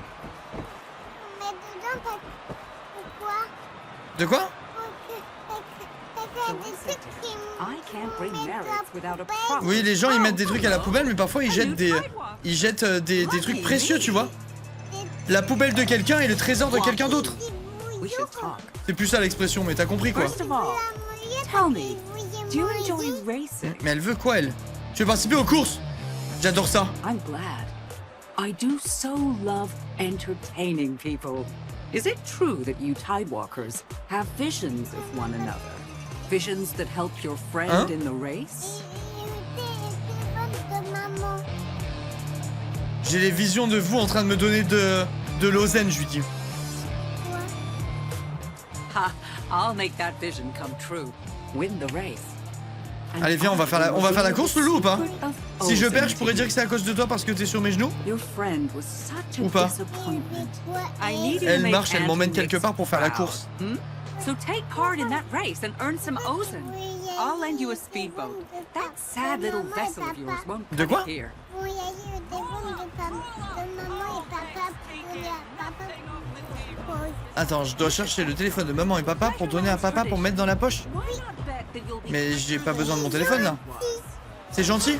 dedans, pourquoi? De quoi? Oui, les gens ils mettent des trucs à la poubelle, mais parfois ils jettent des trucs précieux, tu vois. La poubelle de quelqu'un est le trésor de quelqu'un d'autre. C'est plus ça l'expression, mais t'as compris quoi. Mais elle veut quoi, elle? Tu veux participer aux courses? J'adore ça. I'm glad. I do so love entertaining people. Is it true that you Tidewalkers have visions of one another? Visions that help your friend in the race? J'ai les visions de vous en train de me donner de l'ozen, je lui dis. Ha! I'll make that vision come true. Win the race. Allez, viens, on va faire la course, Loulou, ou pas? Si je perds, je pourrais dire que c'est à cause de toi parce que t'es sur mes genoux? Ou pas? Elle marche, elle m'emmène quelque part pour faire la course. So take part in that race and earn some ozen. I'll lend you a speedboat. That sad little vessel of yours won't De quoi? come here. Attends, je dois chercher le téléphone de maman et papa pour donner à papa pour mettre dans la poche? Mais j'ai pas besoin de mon téléphone là. C'est gentil?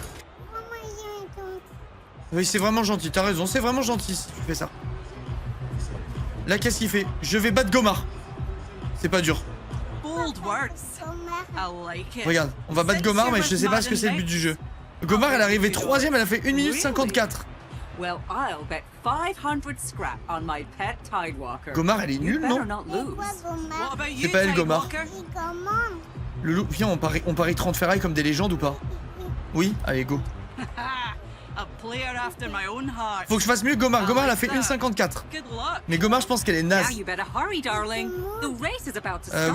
Oui, c'est vraiment gentil, t'as raison, c'est vraiment gentil si tu fais ça. Là, qu'est-ce qu'il fait? Je vais battre Gomar. C'est pas dur. Regarde, on va battre Gomar, mais je sais pas ce que c'est le but du jeu. Gomar, elle est arrivée 3ème, elle a fait 1 minute 54. Gomar, elle est nulle, non? C'est pas elle, Gomar. Loulou, viens, on parie 30 ferrailles comme des légendes ou pas? Oui? Allez, go. Faut que je fasse mieux que Gomar. Gomar, elle a fait 1,54. Mais Gomar, je pense qu'elle est naze. Oui,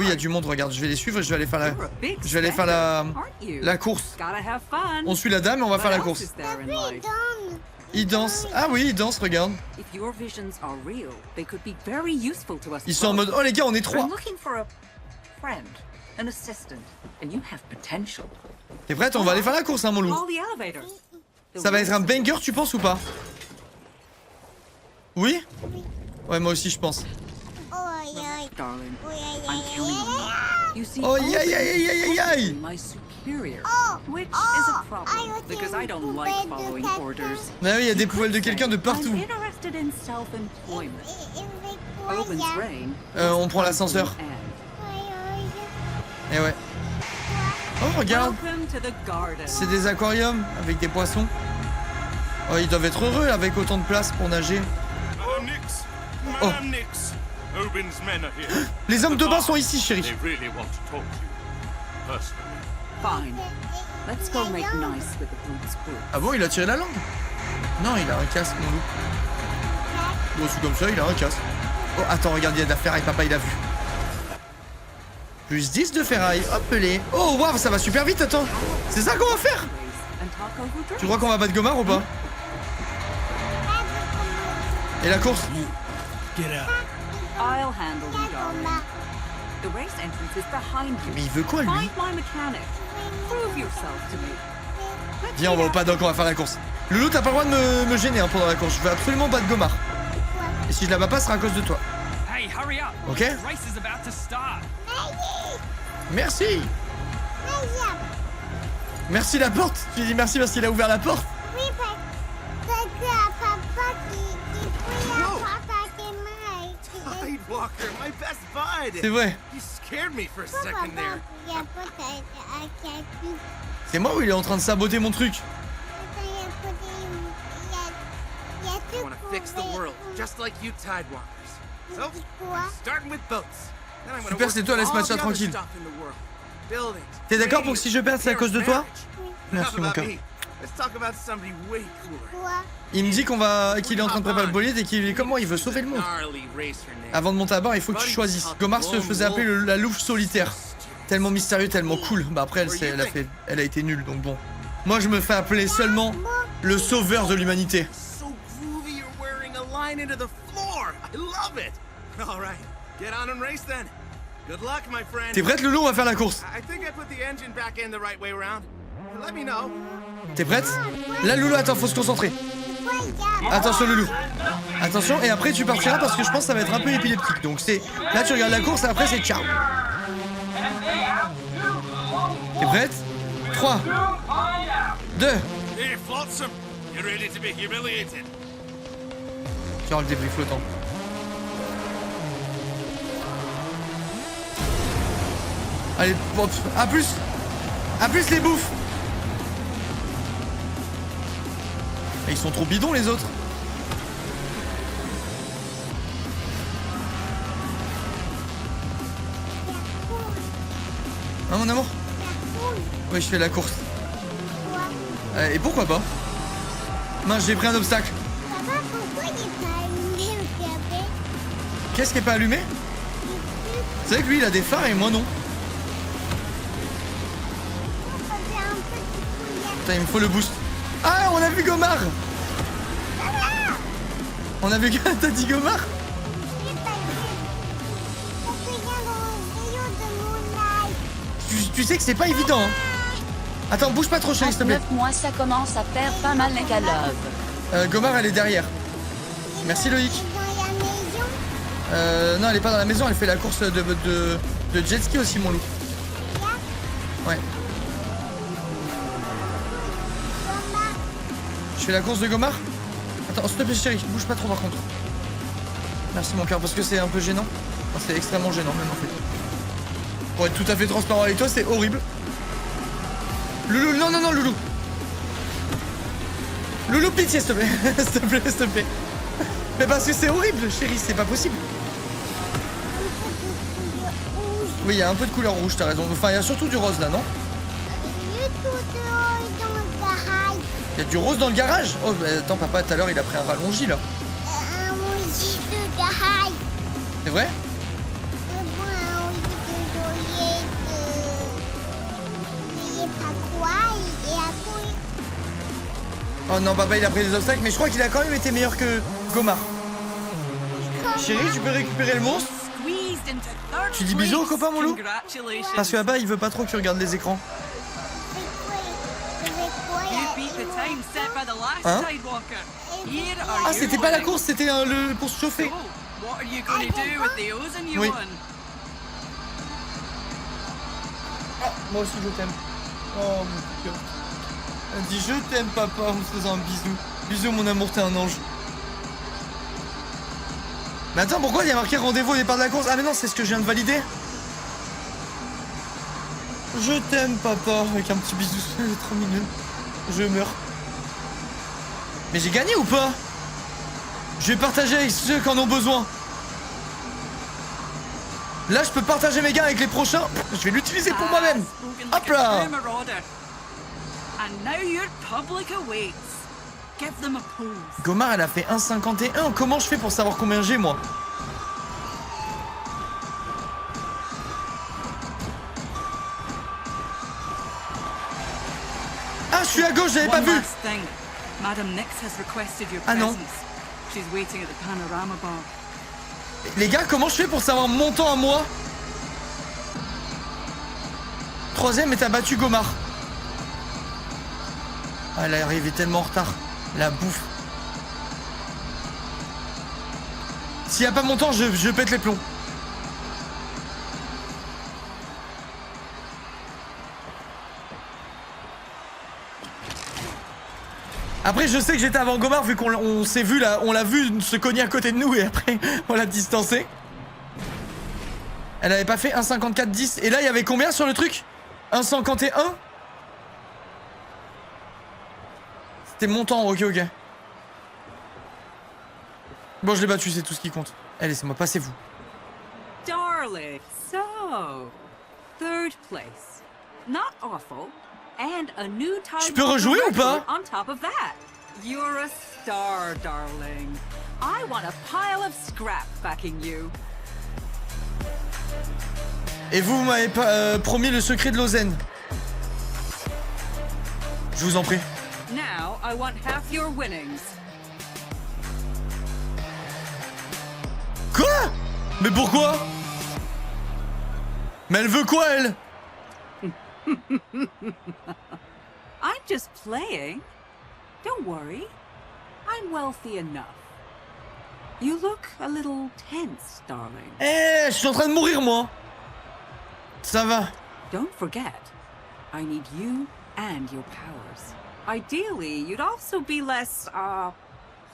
il y a du monde, regarde. Je vais les suivre et je vais aller faire la course. On suit la dame et on va faire la course. Ils dansent. Ah oui, ils dansent, regarde. Ils sont en mode, oh les gars, on est 3. T'es prête? On va aller faire la course, hein, mon loup. Ça va être un banger, tu penses ou pas? Oui? Ouais, moi aussi, je pense. Oh, aïe, aïe, aïe, aïe, aïe. superior, Oh, which oh, is a I problem was because I don't in like bed following with orders. Bah oui, il y a des poubelles de quelqu'un de partout. I'm interested in self-employment. Oben's Reign. On prend l'ascenseur. Et ouais. Oh regarde, Welcome to the garden. c'est des aquariums avec des poissons. Oh, ils doivent être heureux avec autant de place pour nager. Madame Nix! Oh. Madame Nix! Oben's men are here. Les hommes de bain sont ici, chérie. They really want to talk to you. Personally. Fine. Let's go make nice with the brute's crew. Ah bon, il a tiré la langue? Non, il a un casque, mon loup. Bon, c'est comme ça, il a un casque. Oh, attends, regarde, il y a de la ferraille, papa, il a vu. Plus 10 de ferraille, hop les. Oh, waouh, ça va super vite, attends. C'est ça qu'on va faire? And talk over drinks. Tu crois qu'on va battre Gomar ou pas? Et la course? Get out. I'll handle you, darling. The race entrance is behind you. Mais il veut quoi, lui? Find my mechanic. Prove yourself to me. Viens, on va au paddock, on va faire la course. Loulou, t'as pas le droit de me gêner hein, pendant la course. Je veux absolument battre Gomar. Et si je la bats pas, ce sera à cause de toi. Hey, hurry up. Ok. The race is about to start. Merci. Merci la porte. Tu dis merci parce qu'il a ouvert la porte. Oui, parce que papa qui prit la papa qui m'a. Tidewalker, my best bud. C'est vrai. You scared me for a second there. Il y a peut-être C'est moi ou il est en train de saboter mon truc? I want to fix the world, just like you Tidewalkers. So, I'm starting with boats. Then I'm gonna Super, work c'est toi, laisse-moi all the tiens other tranquille. stuff in the world. Buildings, T'es d'accord pour que si je perde, c'est à cause de toi? Merci, mon Enough cœur. about me. Let's talk about somebody way cooler. Il me dit qu'il est en train de préparer le bolide et qu'il est comme moi, il veut sauver le monde. Gnarly racer name. Avant de monter à bord, il faut que tu choisisses. Gomar se faisait appeler la louve solitaire. Tellement mystérieux, tellement cool. Bah après, elle a été nulle, donc bon. Moi, je me fais appeler seulement le sauveur de l'humanité. So groovy, you're wearing a line into the floor. I love it. All right, get on and race then. Good luck, my friend. T'es prête, Loulou? On va faire la course. I think I put the engine back in the right way around. Let me know. T'es prête? Là, Loulou, attends, faut se concentrer. Attention, Loulou. Attention, et après, tu partiras parce que je pense que ça va être un peu épileptique. Donc, c'est. Là, tu regardes la course et après, c'est ciao. T'es prête? 3, 2. Here, Flotsam. You ready to be humiliated? Tu auras le débris flottant. Allez, hop, à plus! À plus les bouffes! Et ils sont trop bidons les autres! Hein mon amour? Ouais, je fais la course. Et pourquoi pas? Mince, j'ai pris un obstacle. Papa, pourquoi il est pas allumé le café? Qu'est-ce qui est pas allumé? C'est vrai que lui il a des phares et moi non. Putain, il me faut le boost. Ah, on a vu Gomar! On a vu t'as dit Gomar? Tu sais que c'est pas évident, hein. Attends, bouge pas trop, chérie, s'il te plaît. 9 mois, ça commence à faire pas mal les galopes. Gomar, elle est derrière. Merci, Loïc. Non, elle est pas dans la maison, elle fait la course de jet ski aussi, mon loup. Ouais. Je fais la course de Gomar. Attends, s'il te plaît, chérie, bouge pas trop par contre. Merci, mon cœur, parce que c'est un peu gênant. Enfin, c'est extrêmement gênant, même en fait. Pour être tout à fait transparent avec toi, c'est horrible. Loulou, non, non, non, Loulou. Loulou, pitié, s'il te plaît. S'il te plaît, s'il te plaît. Mais parce que c'est horrible, chérie, c'est pas possible. Oui, il y a un peu de couleur rouge, t'as raison. Enfin, il y a surtout du rose là, non? Il y a du rose dans le garage? Oh, bah, attends, papa, tout à l'heure, il a pris un rallongi là. Un rallongi de garage. C'est vrai? Oh non, papa, il a pris des obstacles, mais je crois qu'il a quand même été meilleur que Gomar. Chérie, tu peux récupérer le monstre? Tu dis bisous au copain, mon loup? Parce que là-bas, il veut pas trop que tu regardes les écrans. Hein? Ah, c'était pas la course, c'était pour se chauffer. Oui. Ah, moi aussi, je t'aime. Oh mon cœur. Elle dit je t'aime papa en me faisant un bisou. Bisous mon amour, t'es un ange. Mais attends, pourquoi il y a marqué rendez-vous au départ de la course? Ah mais non, c'est ce que je viens de valider. Je t'aime papa, avec un petit bisou, elle est trop mignonne. Je meurs. Mais j'ai gagné ou pas? Je vais partager avec ceux qui en ont besoin. Là, je peux partager mes gains avec les prochains. Je vais l'utiliser pour moi-même. Hop là. Gomar, elle a fait 1,51. Comment je fais pour savoir combien j'ai, moi? Ah, je suis à gauche, j'avais pas vu. Ah non. Les gars, comment je fais pour savoir mon temps à moi? Troisième et t'as battu Gomar. Ah, elle est arrivée tellement en retard. La bouffe. S'il y a pas mon temps, je pète les plombs. Après, je sais que j'étais avant Gomar vu qu'on s'est vu là, on l'a vu se cogner à côté de nous et après on l'a distancé. Elle avait pas fait 1,54,10 et là il y avait combien sur le truc? 1,51. C'était mon temps, ok. Bon, je l'ai battu, c'est tout ce qui compte. Allez, laissez-moi, passez-vous. Darling, so third place, not awful. And a new je peux rejouer ou pas? On top of that. You're a star, darling. I want a pile of scrap backing you. Et vous m'avez promis le secret de Lausanne. Je vous en prie. Now I want half your winnings. Quoi? Mais pourquoi? Mais elle veut quoi, elle? I'm just playing. Don't worry. I'm wealthy enough. You look a little tense, darling. Eh, je suis en train de mourir, moi. Ça va. Don't forget, I need you and your powers. Ideally, you'd also be less,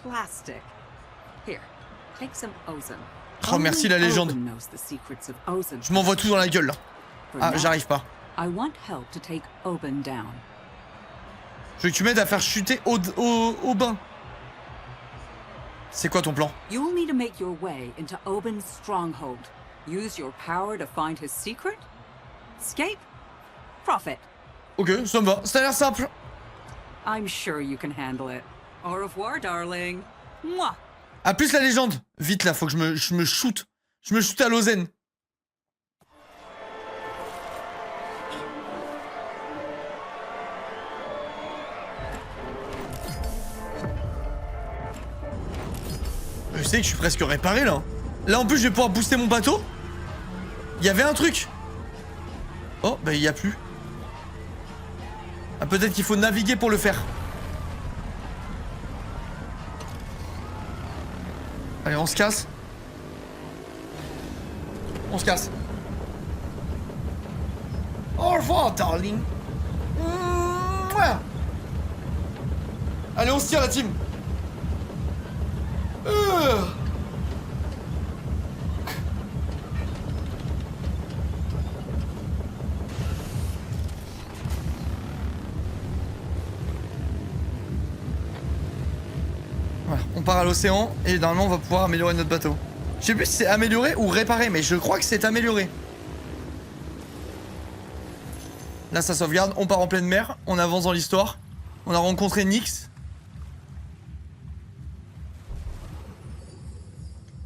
plastic. Here, take some ozone. Oh, merci la légende. Je m'envoie tout dans la gueule, là. Ah, j'arrive pas. I want help to take Oben down. Je veux que tu m'aides à faire chuter Aubin. C'est quoi ton plan? You'll need to make your way into Oben's stronghold. Use your power to find his secret. Escape. Profit. Ok, ça me va. Ça a l'air simple. I'm sure you can handle it. Au revoir, darling. Moi. À plus la légende. Vite là, faut que je me shoot. Je me shoot à Lausanne. Je sais que je suis presque réparé là. Là en plus je vais pouvoir booster mon bateau. Il y avait un truc. Oh bah il y a plus. Ah peut-être qu'il faut naviguer pour le faire. Allez on se casse. On se casse. Au revoir darling. Mouah. Allez on se tire la team. Voilà, on part à l'océan et normalement on va pouvoir améliorer notre bateau. Je sais plus si c'est amélioré ou réparé, mais je crois que c'est amélioré. Là ça sauvegarde, on part en pleine mer, on avance dans l'histoire. On a rencontré Nyx.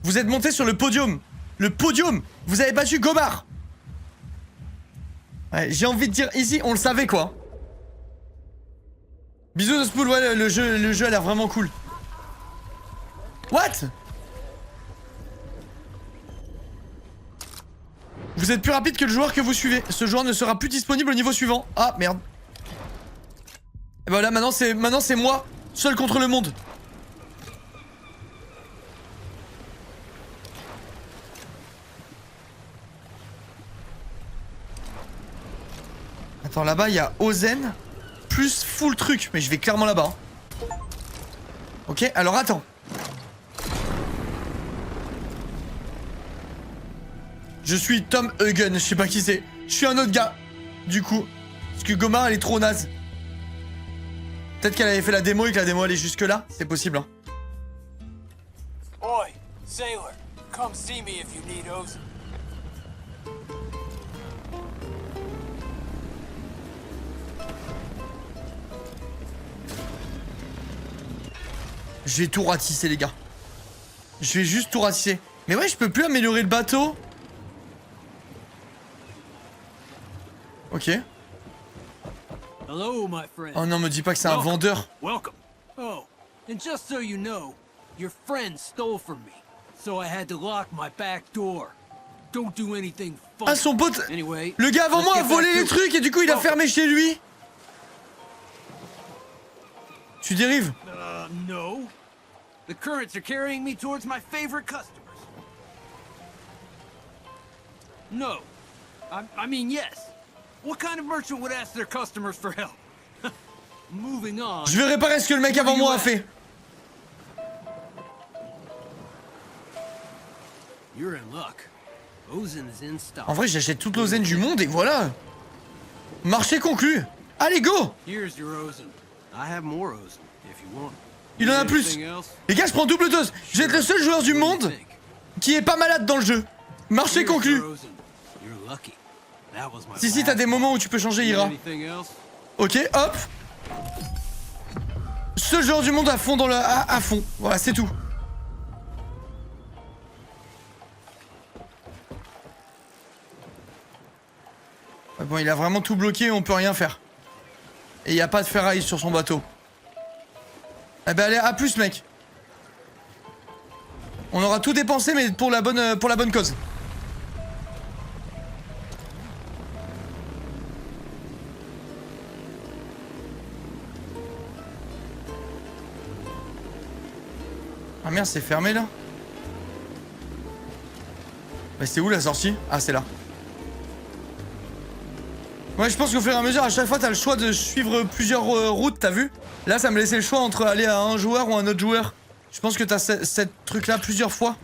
Vous êtes monté sur le podium. Le podium. Vous avez battu Gomar. Ouais, j'ai envie de dire ici, on le savait quoi. Bisous de Spool, ouais, le jeu a l'air vraiment cool. What? Vous êtes plus rapide que le joueur que vous suivez. Ce joueur ne sera plus disponible au niveau suivant. Ah merde. Et bah là maintenant c'est moi, seul contre le monde. Attends, là-bas, il y a Ozen plus full truc. Mais je vais clairement là-bas. Hein. Ok, alors attends. Je suis Tom Eugen, je sais pas qui c'est. Je suis un autre gars, du coup. Parce que Gomar, elle est trop naze. Peut-être qu'elle avait fait la démo et que la démo allait jusque là. C'est possible, hein. Oi, sailor, come see me if you need Ozen. Je vais tout ratisser, les gars. Je vais juste tout ratisser. Mais ouais, je peux plus améliorer le bateau. Ok. Hello, my friend. Oh non, me dis pas que c'est un vendeur. Welcome. Oh, and just so you know, your friend stole from me, so I had to lock my back door. Don't do anything funny. Ah, son pote. Anyway, le gars avant moi a volé les trucs et du coup il a fermé chez lui. Tu dérives? No. The currents are carrying me towards my favorite customers. No. I mean, yes. What kind of merchant would ask their customers for help? Moving on. Je vais réparer ce que le mec avant moi a fait. You're in luck. Ozen is in stock. En vrai, j'achète toute l'Ozen du monde et voilà. Marché conclu. Allez, go. Here's your Ozen. I have more Ozen if you want. Il en a plus. Les gars, je prends double dose. Je vais être le seul joueur du monde qui est pas malade dans le jeu. Marché conclu. Si, t'as des moments où tu peux changer Ira. Ok, hop. Seul joueur du monde à fond dans le... à fond. Voilà, c'est tout. Bon, il a vraiment tout bloqué, on peut rien faire. Et il n'y a pas de ferraille sur son bateau. Eh ben allez, à plus mec. On aura tout dépensé mais pour la bonne cause. Ah merde, c'est fermé là. Mais c'est où la sortie? Ah, c'est là. Ouais, je pense qu'au fur et à mesure, à chaque fois, t'as le choix de suivre plusieurs routes, t'as vu? Là, ça me laissait le choix entre aller à un joueur ou un autre joueur. Je pense que t'as cette truc-là plusieurs fois.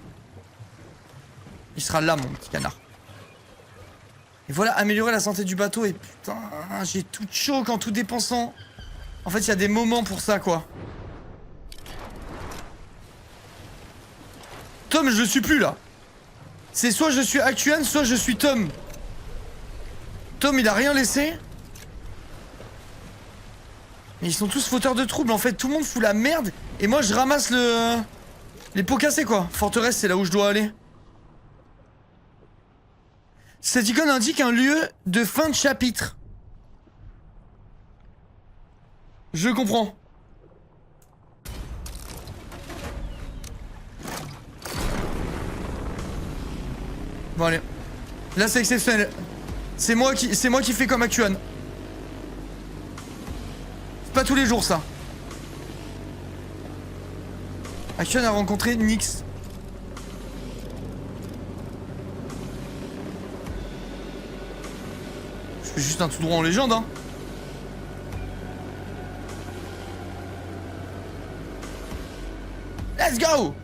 Il sera là, mon petit canard. Et voilà, améliorer la santé du bateau. Et putain, j'ai tout choc en tout dépensant. En fait, il y a des moments pour ça, quoi. Tom, je le suis plus, là. C'est soit je suis Actuan, soit je suis Tom. Tom, il a rien laissé. Mais ils sont tous fauteurs de troubles, en fait. Tout le monde fout la merde. Et moi, je ramasse les pots cassés, quoi. Forteresse, c'est là où je dois aller. Cette icône indique un lieu de fin de chapitre. Je comprends. Bon, allez. Là, c'est exceptionnel. C'est moi qui fais comme Actuan. C'est pas tous les jours, ça. Actuan a rencontré Nyx. Je fais juste un tout droit en légende, hein. Let's go!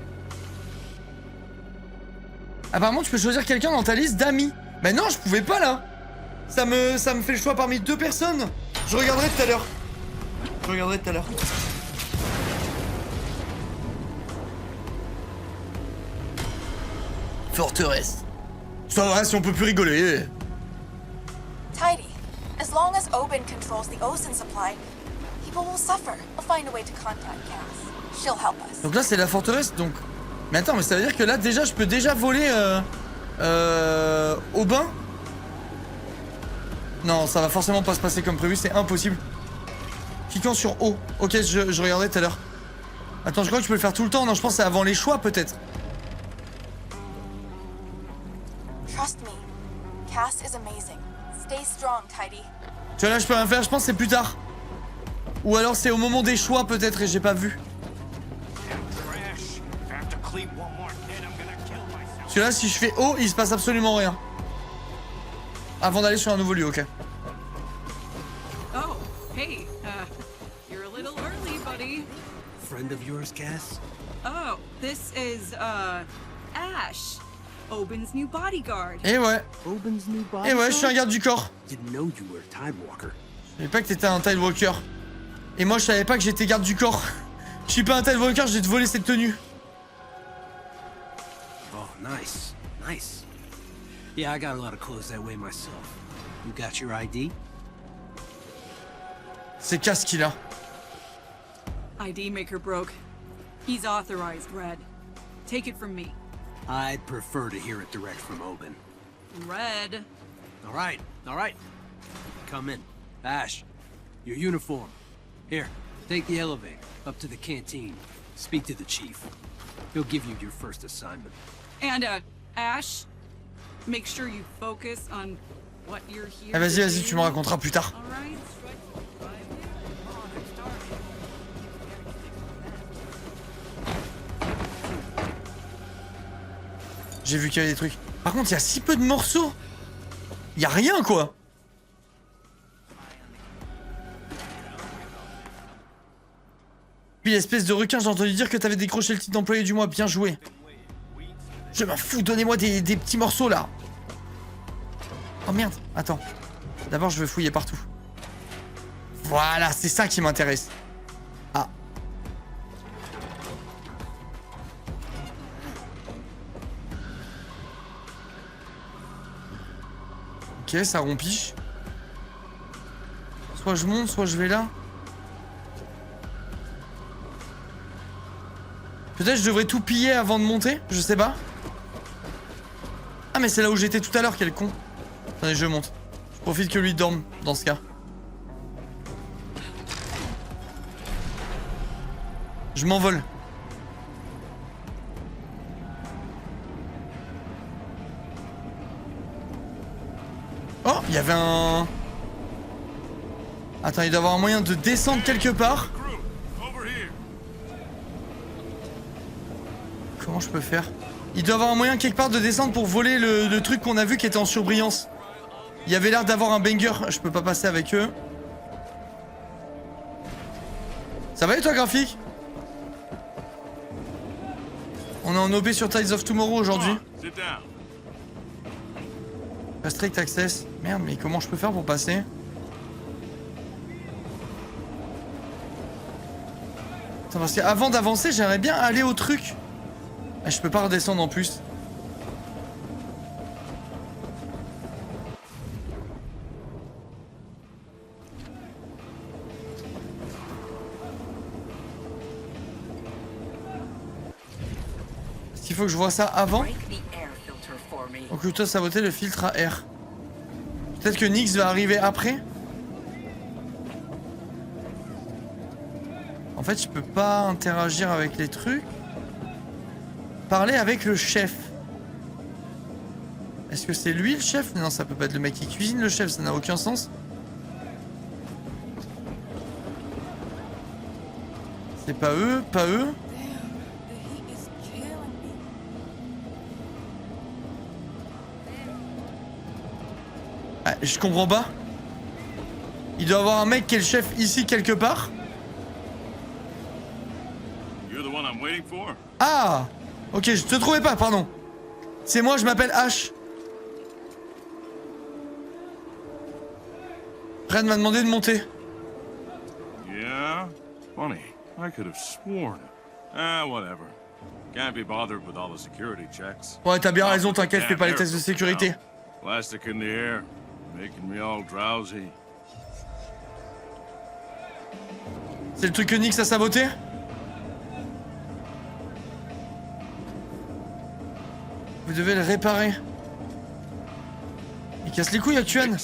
Apparemment, tu peux choisir quelqu'un dans ta liste d'amis. Mais non, je pouvais pas, là. Ça me fait le choix parmi 2 personnes. Je regarderai tout à l'heure. Forteresse. Ça va, si on peut plus rigoler. Tidy. As long as Oben controls the Ozen supply, people will suffer. We'll find a way to contact Cass. She'll help us. Donc là, c'est la forteresse, donc... Mais attends, mais ça veut dire que là, déjà, je peux déjà voler Aubin? Non, ça va forcément pas se passer comme prévu, c'est impossible. Cliquant sur O. Ok, je regardais tout à l'heure. Attends, je crois que tu peux le faire tout le temps. Non, je pense que c'est avant les choix, peut-être. Trust me. Cass is amazing. Stay strong, Tidy. Tu vois, là, je peux rien faire. Je pense que c'est plus tard. Ou alors c'est au moment des choix, peut-être, et j'ai pas vu. Parce que là, si je fais O, il se passe absolument rien. Avant d'aller sur un nouveau lieu, ok. friend of yours, Cass? Oh, this is, Ash. Oben's new bodyguard. Et ouais. Oben's new Et bodyguard? ouais, je suis un garde du corps. Didn't know you were a Tidewalker. Je savais pas que t'étais un Tidewalker. Et moi, je savais pas que j'étais garde du corps. Je suis pas un Tidewalker, je vais te voler cette tenue. Oh, nice. Nice. Yeah, I got a lot of clothes that way myself. You got your ID? C'est Cass qu'il a. ID maker broke. He's authorized, Red. Take it from me. I'd prefer to hear it direct from Oben. Red. All right. Come in. Ash, your uniform. Here, take the elevator up to the canteen. Speak to the chief. He'll give you your first assignment. And, Ash, make sure you focus on what you're here. Ah, vas-y, tu me raconteras plus tard. J'ai vu qu'il y avait des trucs. Par contre, il y a si peu de morceaux. Il y a rien, quoi. Puis l'espèce de requin, j'ai entendu dire que t'avais décroché le titre d'employé du mois. Bien joué. Je m'en fous, donnez-moi des petits morceaux, là. Oh merde, attends. D'abord, je veux fouiller partout. Voilà, c'est ça qui m'intéresse. Ah. Ok, ça rompiche. Soit je monte, soit je vais là. Peut-être je devrais tout piller avant de monter, je sais pas. Ah mais c'est là où j'étais tout à l'heure, quel con. Attendez, je monte. Je profite que lui dorme, dans ce cas. Je m'envole. Oh, il y avait un... Attends, il doit y avoir un moyen de descendre quelque part. Comment je peux faire? Il doit y avoir un moyen quelque part de descendre pour voler le truc qu'on a vu qui était en surbrillance. Il y avait l'air d'avoir un banger. Je peux pas passer avec eux. Ça va et toi, graphique? On est en OB sur Tides of Tomorrow aujourd'hui. Restrict access. Merde, mais comment je peux faire pour passer? Attends, parce qu'avant d'avancer, j'aimerais bien aller au truc. Ah, je peux pas redescendre en plus. Est-ce qu'il faut que je vois ça avant? Occupe-toi de saboter le filtre à air. Peut-être que Nyx va arriver après? En fait, je peux pas interagir avec les trucs. Parler avec le chef. Est-ce que c'est lui le chef? Non, ça peut pas être le mec qui cuisine le chef, ça n'a aucun sens. C'est pas eux, pas eux. Ah, je comprends pas. Il doit y avoir un mec qui est le chef ici quelque part. Ah! Ok, je te trouvais pas, pardon. C'est moi, je m'appelle H. Red m'a demandé de monter. Yeah? Funny. I could have sworn it. Ah, whatever. Can't be bothered with all the security checks. Ouais, t'as bien raison, t'inquiète, je fais pas les tests de sécurité. Plastic in the air, making me all drowsy. C'est le truc que Nyx a saboté? Vous devez le réparer. Il casse les couilles, Actuan.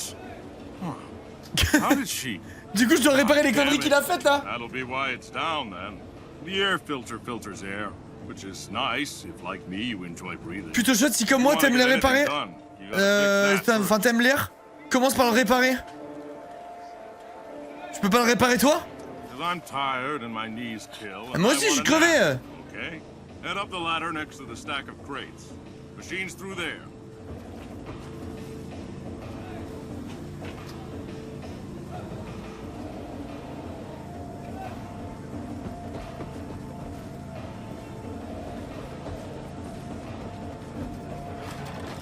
Du coup, je dois réparer les conneries qu'il a faites là. That'll be why it's down then. The air filter filters air, which is nice if, like me, you enjoy breathing. Plutôt chouette si, comme moi, t'aimes les réparer. Enfin, t'aimes l'air. Commence par le réparer. Je peux pas le réparer, toi? Moi aussi, je suis crevé. Okay. Head up the ladder next to the stack of crates. Machines through there.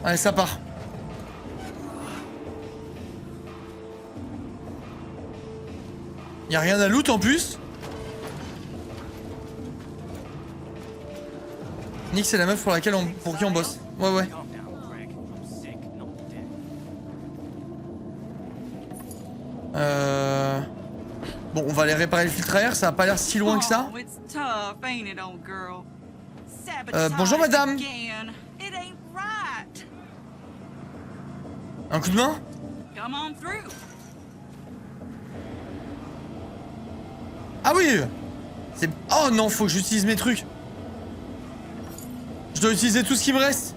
Allez, ça part. Y'a rien à loot en plus. Nick, c'est la meuf pour laquelle pour qui on bosse. Ouais, ouais. Bon, on va aller réparer le filtre à air, ça a pas l'air si loin que ça. Bonjour madame. Un coup de main? Ah oui! C'est... Oh non, faut que j'utilise mes trucs. Je dois utiliser tout ce qui me reste.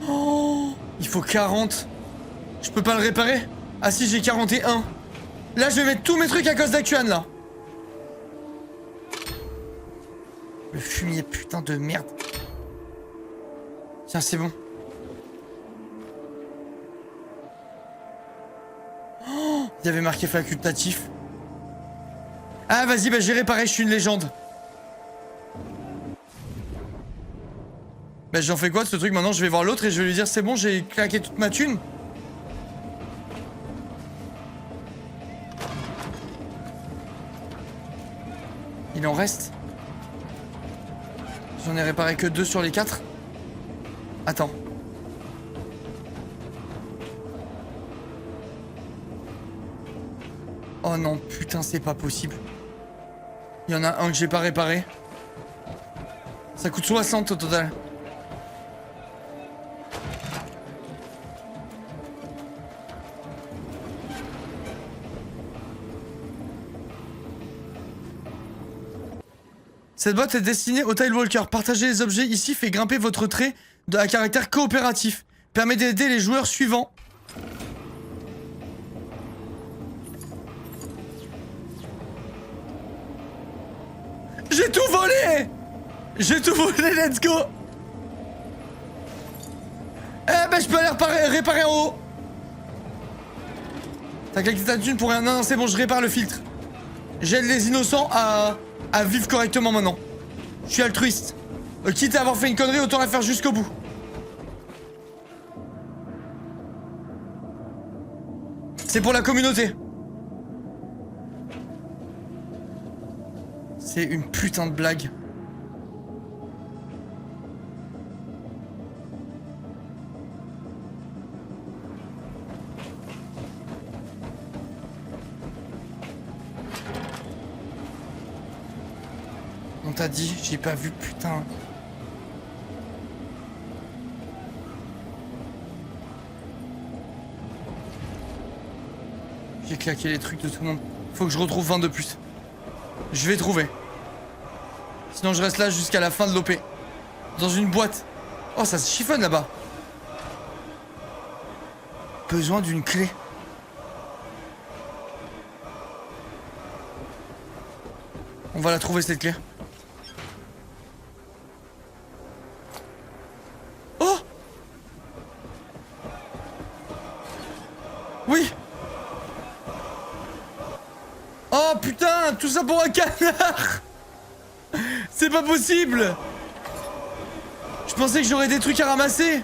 Oh, il faut 40. Je peux pas le réparer? Ah si, j'ai 41. Là, je vais mettre tous mes trucs à cause d'Acuan, là. Le fumier, putain de merde. Tiens, c'est bon. Oh, il y avait marqué facultatif. Ah, vas-y, bah j'ai réparé, je suis une légende. Bah j'en fais quoi de ce truc? Maintenant je vais voir l'autre et je vais lui dire c'est bon, j'ai claqué toute ma thune. Il en reste. J'en ai réparé que 2 sur les 4. Attends. Oh non, putain, c'est pas possible. Il y en a un que j'ai pas réparé. Ça coûte 60 au total. Cette boîte est destinée aux Tidewalkers. Partager les objets ici fait grimper votre trait à caractère coopératif. Permet d'aider les joueurs suivants. J'ai tout volé! J'ai tout volé, let's go! Eh ben je peux aller réparer en haut. T'as claqué ta thune pour rien? Non, non, c'est bon, je répare le filtre. J'aide les innocents à vivre correctement maintenant. Je suis altruiste. Quitte à avoir fait une connerie, autant la faire jusqu'au bout. C'est pour la communauté. C'est une putain de blague. On t'a dit, j'ai pas vu, putain. J'ai claqué les trucs de tout le monde. Faut que je retrouve 20 de plus. Je vais trouver. Sinon je reste là jusqu'à la fin de l'OP. Dans une boîte. Oh, ça se chiffonne là-bas. Besoin d'une clé. On va la trouver cette clé. Oh! Oui! Oh putain, tout ça pour un canard! C'est pas possible! Je pensais que j'aurais des trucs à ramasser!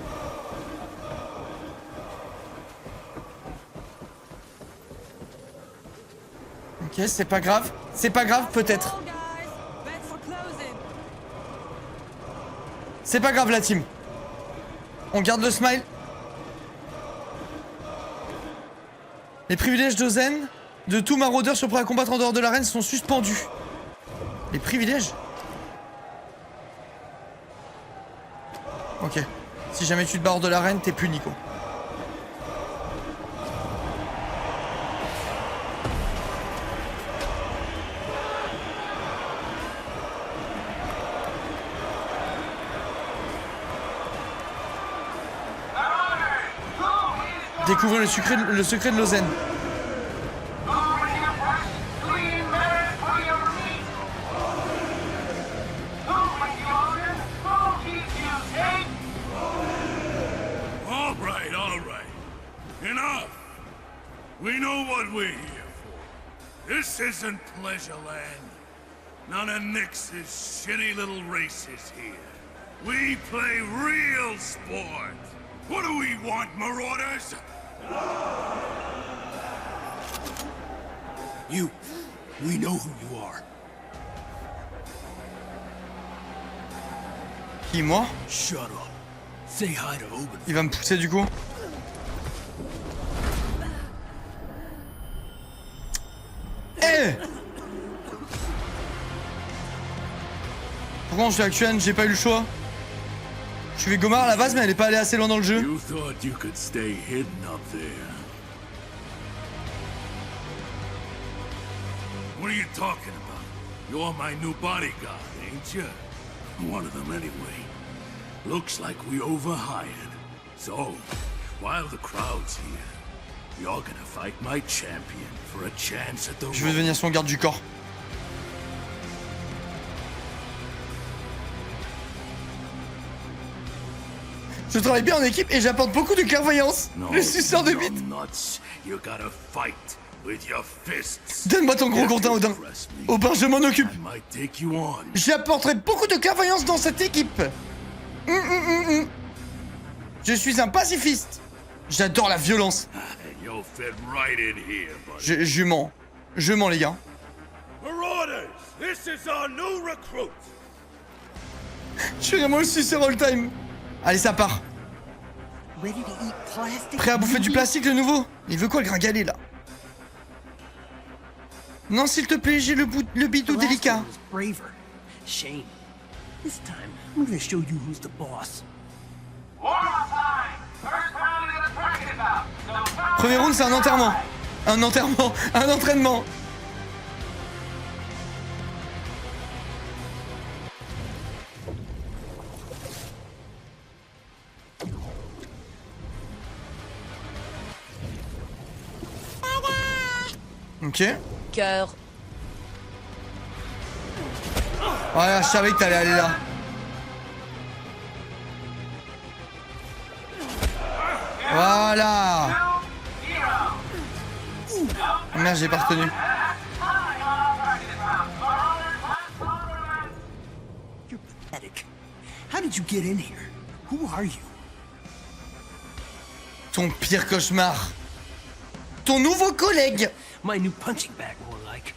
Ok, c'est pas grave. C'est pas grave, peut-être. C'est pas grave, la team. On garde le smile. Les privilèges d'Ozen de tout maraudeur surpris à combattre en dehors de l'arène sont suspendus. Les privilèges? Ok. Si jamais tu te barres de l'arène, t'es puni, quoi. Découvrez le secret de l'Ozen. All right. Enough. We know what we're here for. This isn't Pleasureland. None of Nyx's shitty little races here. We play real sport. What do we want, marauders? You. We know who you are. Qui, moi? Shut up. Say hi to Oben. Il va me pousser du coup. Eh! Pourquoi je suis actuel? J'ai pas eu le choix. Je suis Gomar à la base, mais elle est pas allée assez loin dans le jeu. You thought you could stay hidden up there. What are you talking about? You're my new bodyguard, ain't you? One of them anyway. Looks like we overhired. So, while the crowd's here, you're gonna fight my champion for a chance at the Je veux devenir son garde du corps. Je travaille bien en équipe et j'apporte beaucoup de clairvoyance. Le suceur de bite. Donne-moi ton gros compte, Odin. Aubin, je m'en occupe. J'apporterai beaucoup de clairvoyance dans cette équipe. Je suis un pacifiste. J'adore la violence. Je mens. Je mens, les gars. Je suis vraiment le suceur all time. Allez, ça part. Prêt à bouffer du plastique, le nouveau? Il veut quoi, le gringalet, là? Non, s'il te plaît, j'ai le bidou délicat. Shame. This time, I'm gonna show you who's the boss. Premier round, c'est un enterrement. Un enterrement. Un entraînement. Ok. Cœur. Voilà, je savais que t'allais aller là. Voilà. Merde, j'ai pas retenu. You're pathetic. How did you get in here? Who are you? Ton pire cauchemar. Ton nouveau collègue. My new punching bag, more like.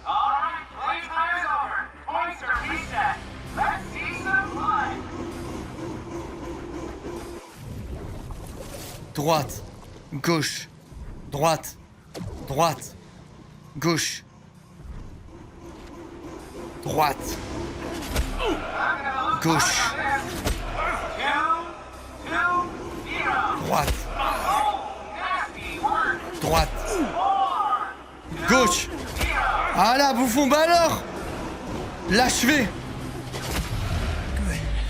Alright, playtime is over. Points are reset. Let's see some blood. Droite, gauche, droite, droite, gauche, droite, gauche, droite, droite, gauche. Ah là, bouffon, bah alors, l'achevez.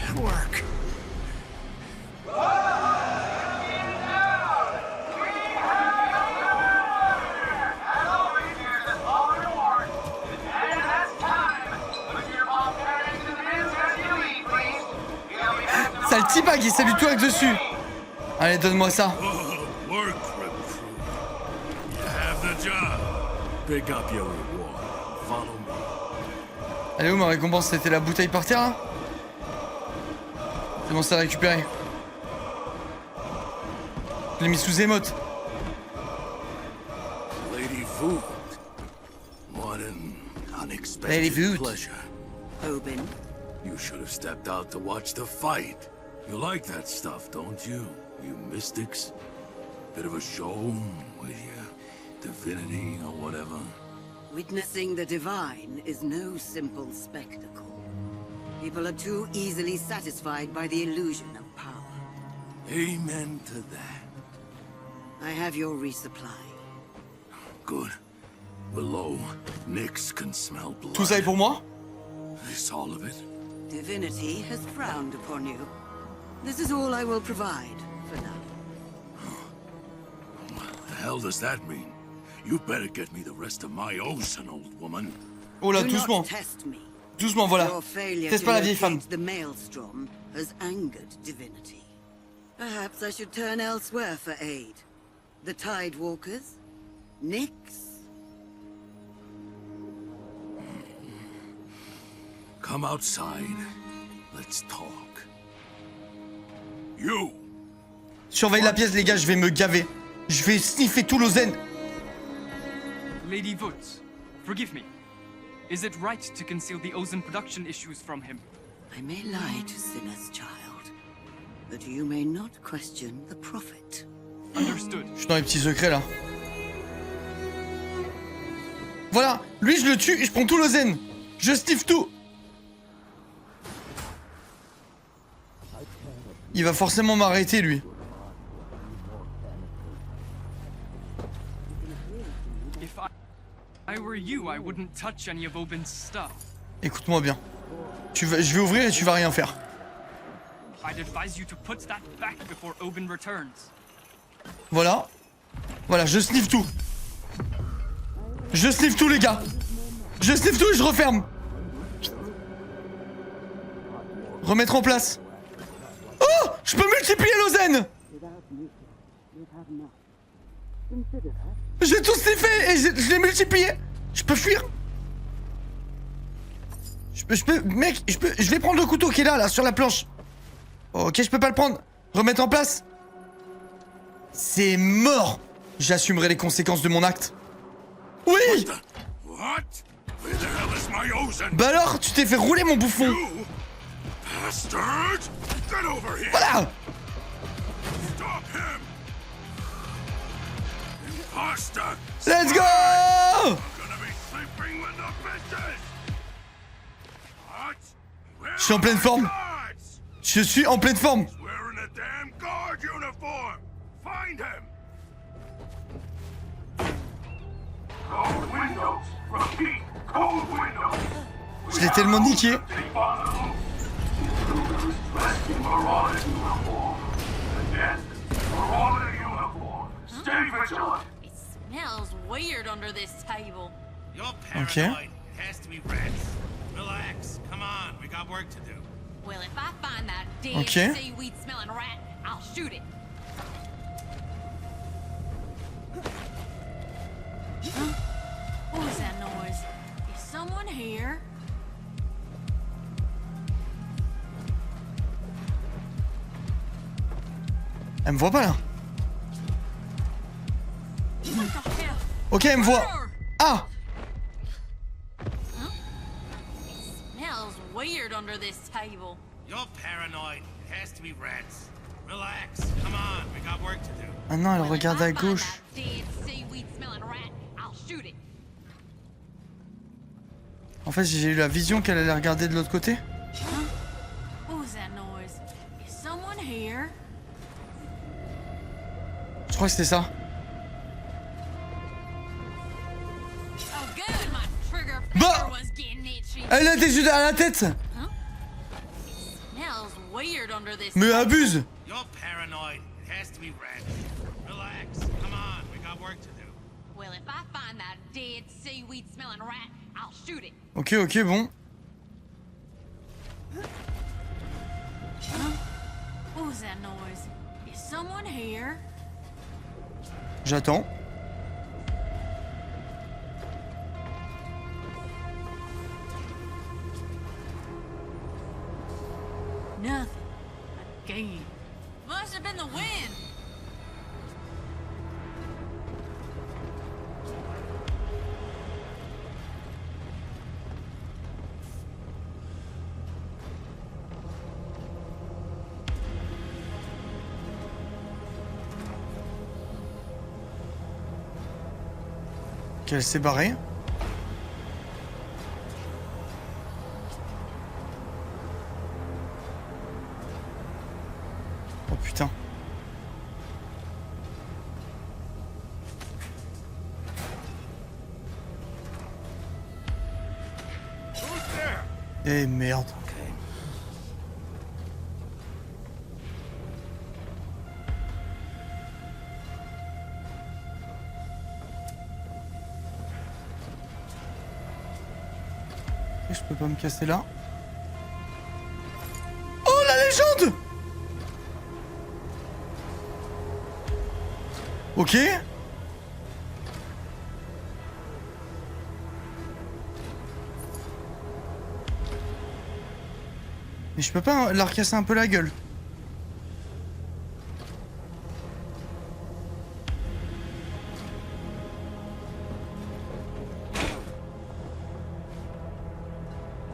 Good work. Ça le teabag, il s'est du twerk dessus. Allez, donne-moi ça. Allez, où ma récompense? C'était la bouteille par terre là? C'est bon, ça a récupéré. Je l'ai mis sous émote. Lady Food. What an unexpected Lady Food. pleasure. Oben. You should have stepped out to watch the fight. You like that stuff, don't you? You mystics? Bit of a show with your divinity or whatever. Witnessing the divine is no simple spectacle. People are too easily satisfied by the illusion of power. Amen to that. I have your resupply. Good. Below, Nyx can smell blood. Tout ça est pour moi? This all of it? Divinity has frowned upon you. This is all I will provide for now. What the hell does that mean? You better get me the rest of my ocean, old woman. Oh là, Do doucement. not test me. Doucement, voilà. Your failure Teste to pas la vieille femme. locate the maelstrom has angered Divinity. Perhaps I should turn elsewhere for aid. The Tidewalkers? Nyx? Come outside. Let's talk. You. Surveille la pièce, les gars, je vais me gaver. Je vais sniffer tout l'ozen. Lady Voots, forgive me. Is it right to conceal the ozone production issues from him? I may lie to sinners, child, but you may not question the prophet. Understood. Je suis dans les petits secrets là. Voilà, lui je le tue et je prends tout l'ozen. Je sniffe tout. Il va forcément m'arrêter lui. If I were you, I wouldn't touch any of Oben's stuff. Écoute-moi bien. Je vais ouvrir et tu vas rien faire. I'd advise you to put that back before Oben returns. Voilà. Voilà, je sniffe tout. Je sniffe tout les gars. Je sniffe tout et je referme. Remettre en place. Oh, je peux multiplier l'ozen. J'ai tout sniffé et je l'ai multiplié. Je peux fuir. Je peux, mec, je vais prendre le couteau qui est là, sur la planche. Ok, je peux pas le prendre. Remettre en place. C'est mort. J'assumerai les conséquences de mon acte. Oui. Bah alors, tu t'es fait rouler mon bouffon. Voilà. Let's go. Je suis en pleine forme. Je suis en pleine forme. Je l'ai tellement niqué. It smells weird under this table. You're Okay. paranoid. It has to be rats. Relax. Come on, we got work to do. Well, if I find that dead Okay. seaweed smelling rat, I'll shoot it. Huh? What was that noise? Is someone here? Elle me voit pas là. What the hell? Ok, elle me voit. Ah. Smells weird under this table. You're paranoid. It has to be rats. Relax. Come on, we got work to do. Ah non, elle regarde à gauche. Dead seaweed smelling rat, I'll shoot it. En fait, j'ai eu la vision qu'elle allait regarder de l'autre côté. What was that noise? Is someone here? Je crois que c'était ça. Oh, good. My trigger Bah. finger was getting itchy. Elle a des yeux à la tête. Smells weird under this. Mais abuse. You're paranoid. It has to be rats. Relax. Come on, we got work to do. Well, if I find that dead seaweed smelling rat, I'll shoot it. Ok, ok, bon. What was that noise? Is someone here? J'attends. Nothing. Again. Must have been the wind. Qu'elle s'est barrée. Oh putain. Eh merde. Et je peux pas me casser là. Oh la légende! Ok. Mais je peux pas leur casser un peu la gueule.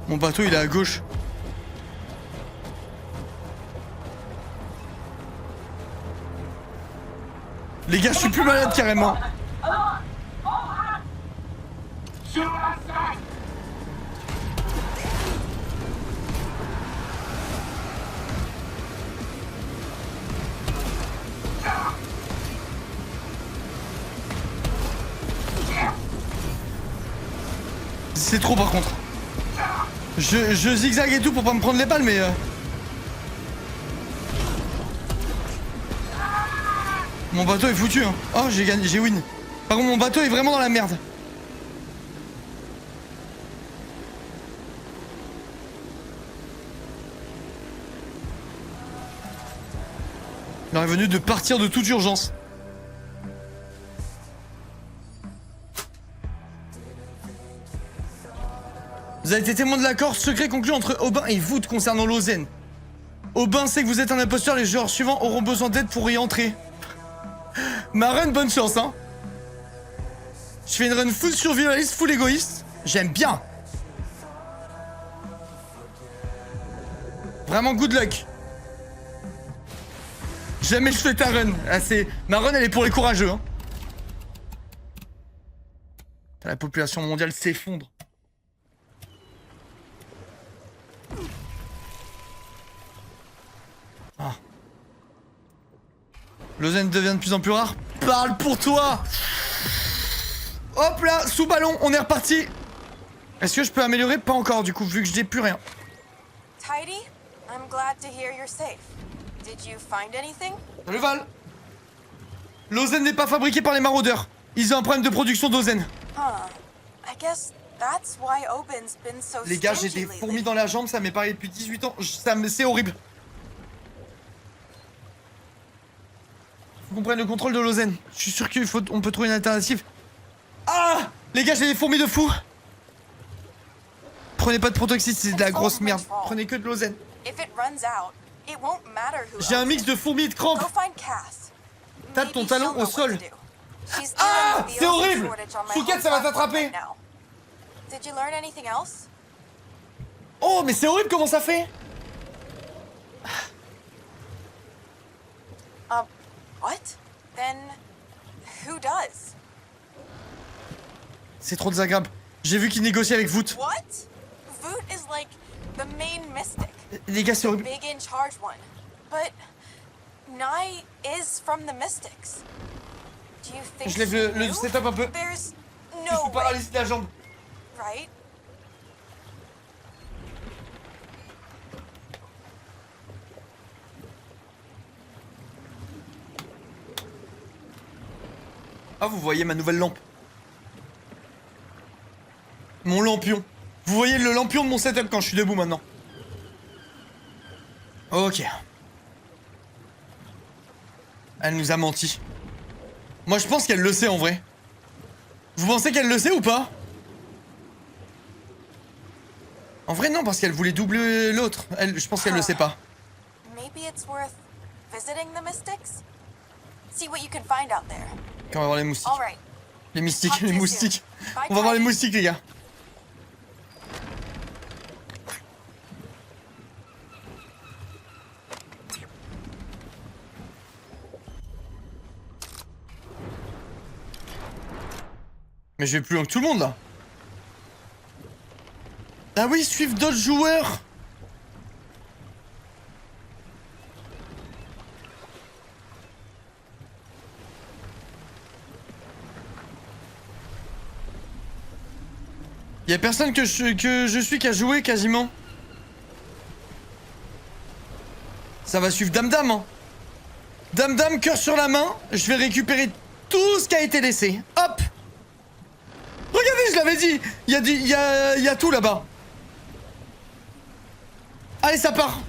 Mon bateau il est à gauche. Les gars, je suis plus malade carrément. C'est trop par contre. Je zigzag et tout pour pas me prendre les balles mais... Mon bateau est foutu hein. Oh j'ai gagné, j'ai win. Par contre mon bateau est vraiment dans la merde. Il aurait venu de partir de toute urgence. Vous avez été témoin de l'accord secret conclu entre Aubin et Voûte concernant Lausanne. Aubin sait que vous êtes un imposteur, les joueurs suivants auront besoin d'aide pour y entrer. Ma run, bonne chance, hein. Je fais une run full survivaliste, full égoïste. J'aime bien. Vraiment good luck. Jamais je fais ta run. Ah, ma run, elle est pour les courageux, hein. La population mondiale s'effondre. Ah. Lausanne devient de plus en plus rare. Parle pour toi. Hop là, sous ballon, on est reparti. Est-ce que je peux améliorer? Pas encore du coup, vu que je n'ai plus rien. Tidy, I'm glad to hear you're safe. Did you find anything? Le Val. Lausanne n'est pas fabriqué par les maraudeurs. Ils ont un problème de production d'Ozen. I guess that's why Oben's been so Les gars, j'ai des fourmis dans la jambe, ça m'est pareil depuis 18 ans. C'est horrible. Faut qu'on prenne le contrôle de Lausanne. Je suis sûr qu'on peut trouver une alternative. Ah! Les gars, j'ai des fourmis de fou. Prenez pas de protoxyde, c'est de la grosse merde. Prenez que de Lausanne. J'ai un mix de fourmis et de crampes. Tape ton talon au sol. Ah! C'est horrible! Chouquette, ça va t'attraper. Oh, mais c'est horrible comment ça fait. What? Then who does? C'est trop désagréable. J'ai vu qu'il négociait avec Voûte. What? Voûte is like the main mystic. Les gars, c'est horrible. The big in charge one. But Nye is from the mystics. Do you think Je lève le setup un peu. There's Je no suis paralysé de la jambe. Right? Ah, vous voyez ma nouvelle lampe. Mon lampion. Vous voyez le lampion de mon setup quand je suis debout maintenant. Ok. Elle nous a menti. Moi je pense qu'elle le sait en vrai. Vous pensez qu'elle le sait ou pas? En vrai non, parce qu'elle voulait doubler l'autre. Je pense qu'elle le sait pas. Maybe it's worth visiting the mystics. See what you can find out there. On va voir les moustiques. All right. Les mystiques, les moustiques. On va voir les moustiques les gars. Mais je vais plus loin que tout le monde là. Ah oui, suivre d'autres joueurs. Y'a personne que je suis qui a joué quasiment. Ça va suivre Dame Dame hein. Dame Dame, cœur sur la main. Je vais récupérer tout ce qui a été laissé. Hop. Regardez, je l'avais dit. Il y a tout là-bas. Allez, ça part.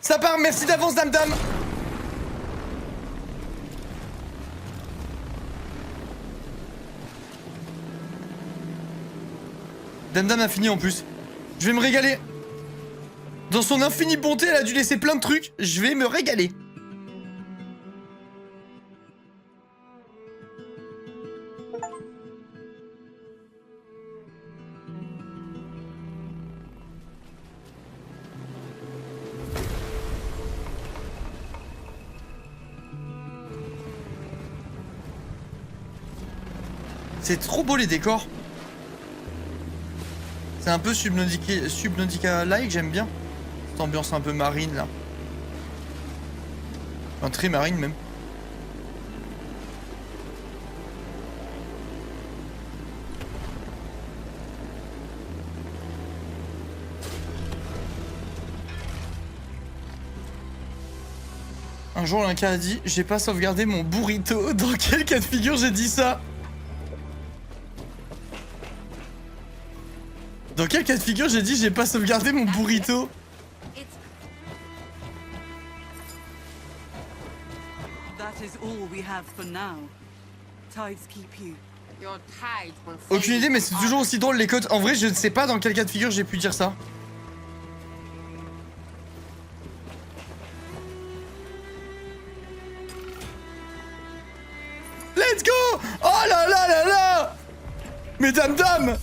Ça part, merci d'avance Dame Dame. Dame Dame a fini en plus. Je vais me régaler. Dans son infinie bonté, elle a dû laisser plein de trucs. Je vais me régaler. C'est trop beau les décors. C'est un peu Subnautica-like, j'aime bien. Cette ambiance un peu marine là. Enfin, très marine même. Un jour, Linka a dit « J'ai pas sauvegardé mon burrito ». Dans quel cas de figure j'ai dit ça? Dans quel cas de figure j'ai dit « J'ai pas sauvegardé mon burrito ». Aucune idée, mais c'est toujours aussi drôle les codes. En vrai, je ne sais pas dans quel cas de figure j'ai pu dire ça. Let's go! Oh là là là là! Mesdames, dames!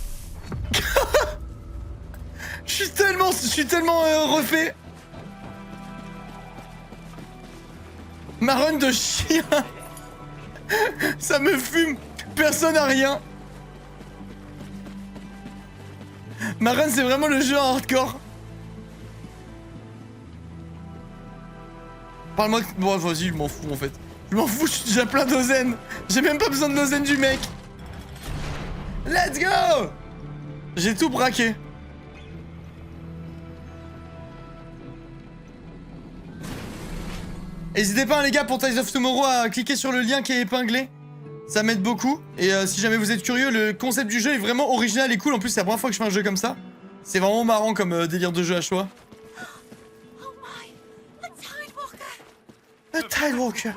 Je suis tellement refait. Ma run de chien. Ça me fume. Personne n'a rien. Ma run, c'est vraiment le jeu en hardcore. Parle-moi. Bon, vas-y, je m'en fous en fait. Je m'en fous, je suis déjà plein d'ozen. J'ai même pas besoin de l'ozen du mec. Let's go! J'ai tout braqué. N'hésitez pas les gars pour Ties of Tomorrow à cliquer sur le lien qui est épinglé. Ça m'aide beaucoup. Et si jamais vous êtes curieux, le concept du jeu est vraiment original et cool. En plus c'est la première fois que je fais un jeu comme ça. C'est vraiment marrant comme délire de jeu à choix. A Tidewalker.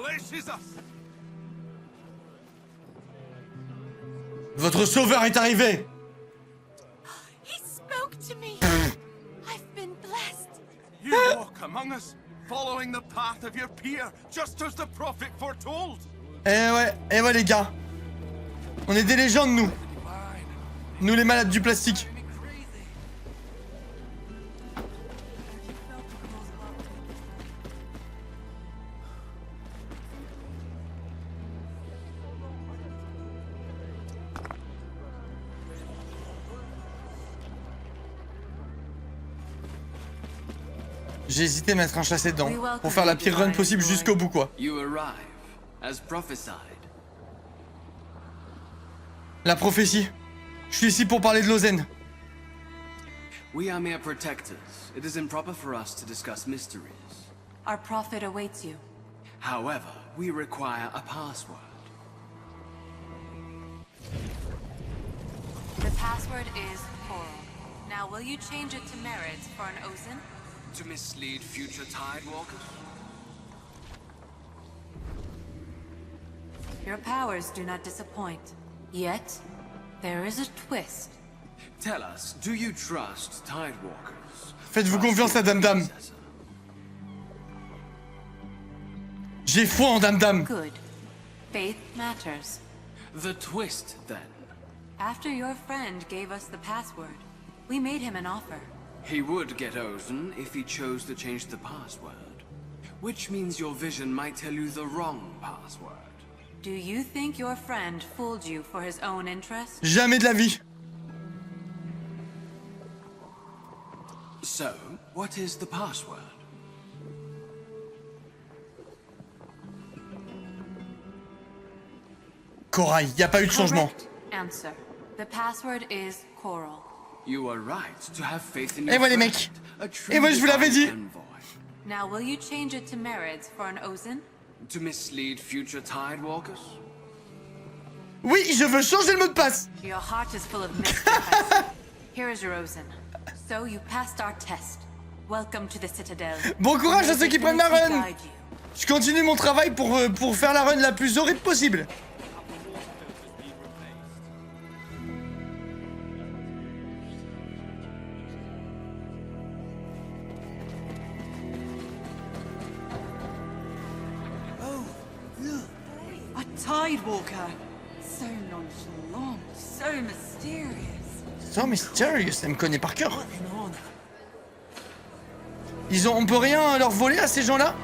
Votre sauveur est arrivé. He spoke to me. I've been blessed. You walk among us, following the path of your peer, just as the prophet foretold. Eh ouais les gars. On est des légendes nous. Nous les malades du plastique. J'ai hésité à mettre un chassé dedans, pour faire la pire run possible jusqu'au bout quoi. La prophétie. Je suis ici pour parler de Lozen. We are mere protectors. It is improper for us to discuss mysteries. Our prophet awaits you. However, we require a password. The password is Coral. Now will you change it to Merritt for an Ozen? To mislead future Tidewalkers? Your powers do not disappoint. Yet, there is a twist. Tell us, do you trust Tidewalkers? Faites-vous confiance à Dame Dame. J'ai foi en Dame Dame. Good. Faith matters. The twist, then. After your friend gave us the password, we made him an offer. He would get Ozen if he chose to change the password. Which means your vision might tell you the wrong password. Do you think your friend fooled you for his own interest? Jamais de la vie. So, what is the password? Corail, y a pas eu de changement. Answer. The password is Coral. You are right to have faith in Et voilà les mecs. Et moi je vous l'avais dit. Now will you change it to Merritt for an Ozen? To mislead future Tidewalkers? Oui, je veux changer le mot de passe. Your heart is full of mistakes. Here is your Ozen. So you passed our test. Welcome to the Citadel. Bon courage à ceux qui prennent ma run. Je continue mon travail pour faire la run la plus horrible possible. Tidewalker. So nonchalant, so mysterious. So mysterious, elle me connaît par cœur. On peut rien leur voler à ces gens-là?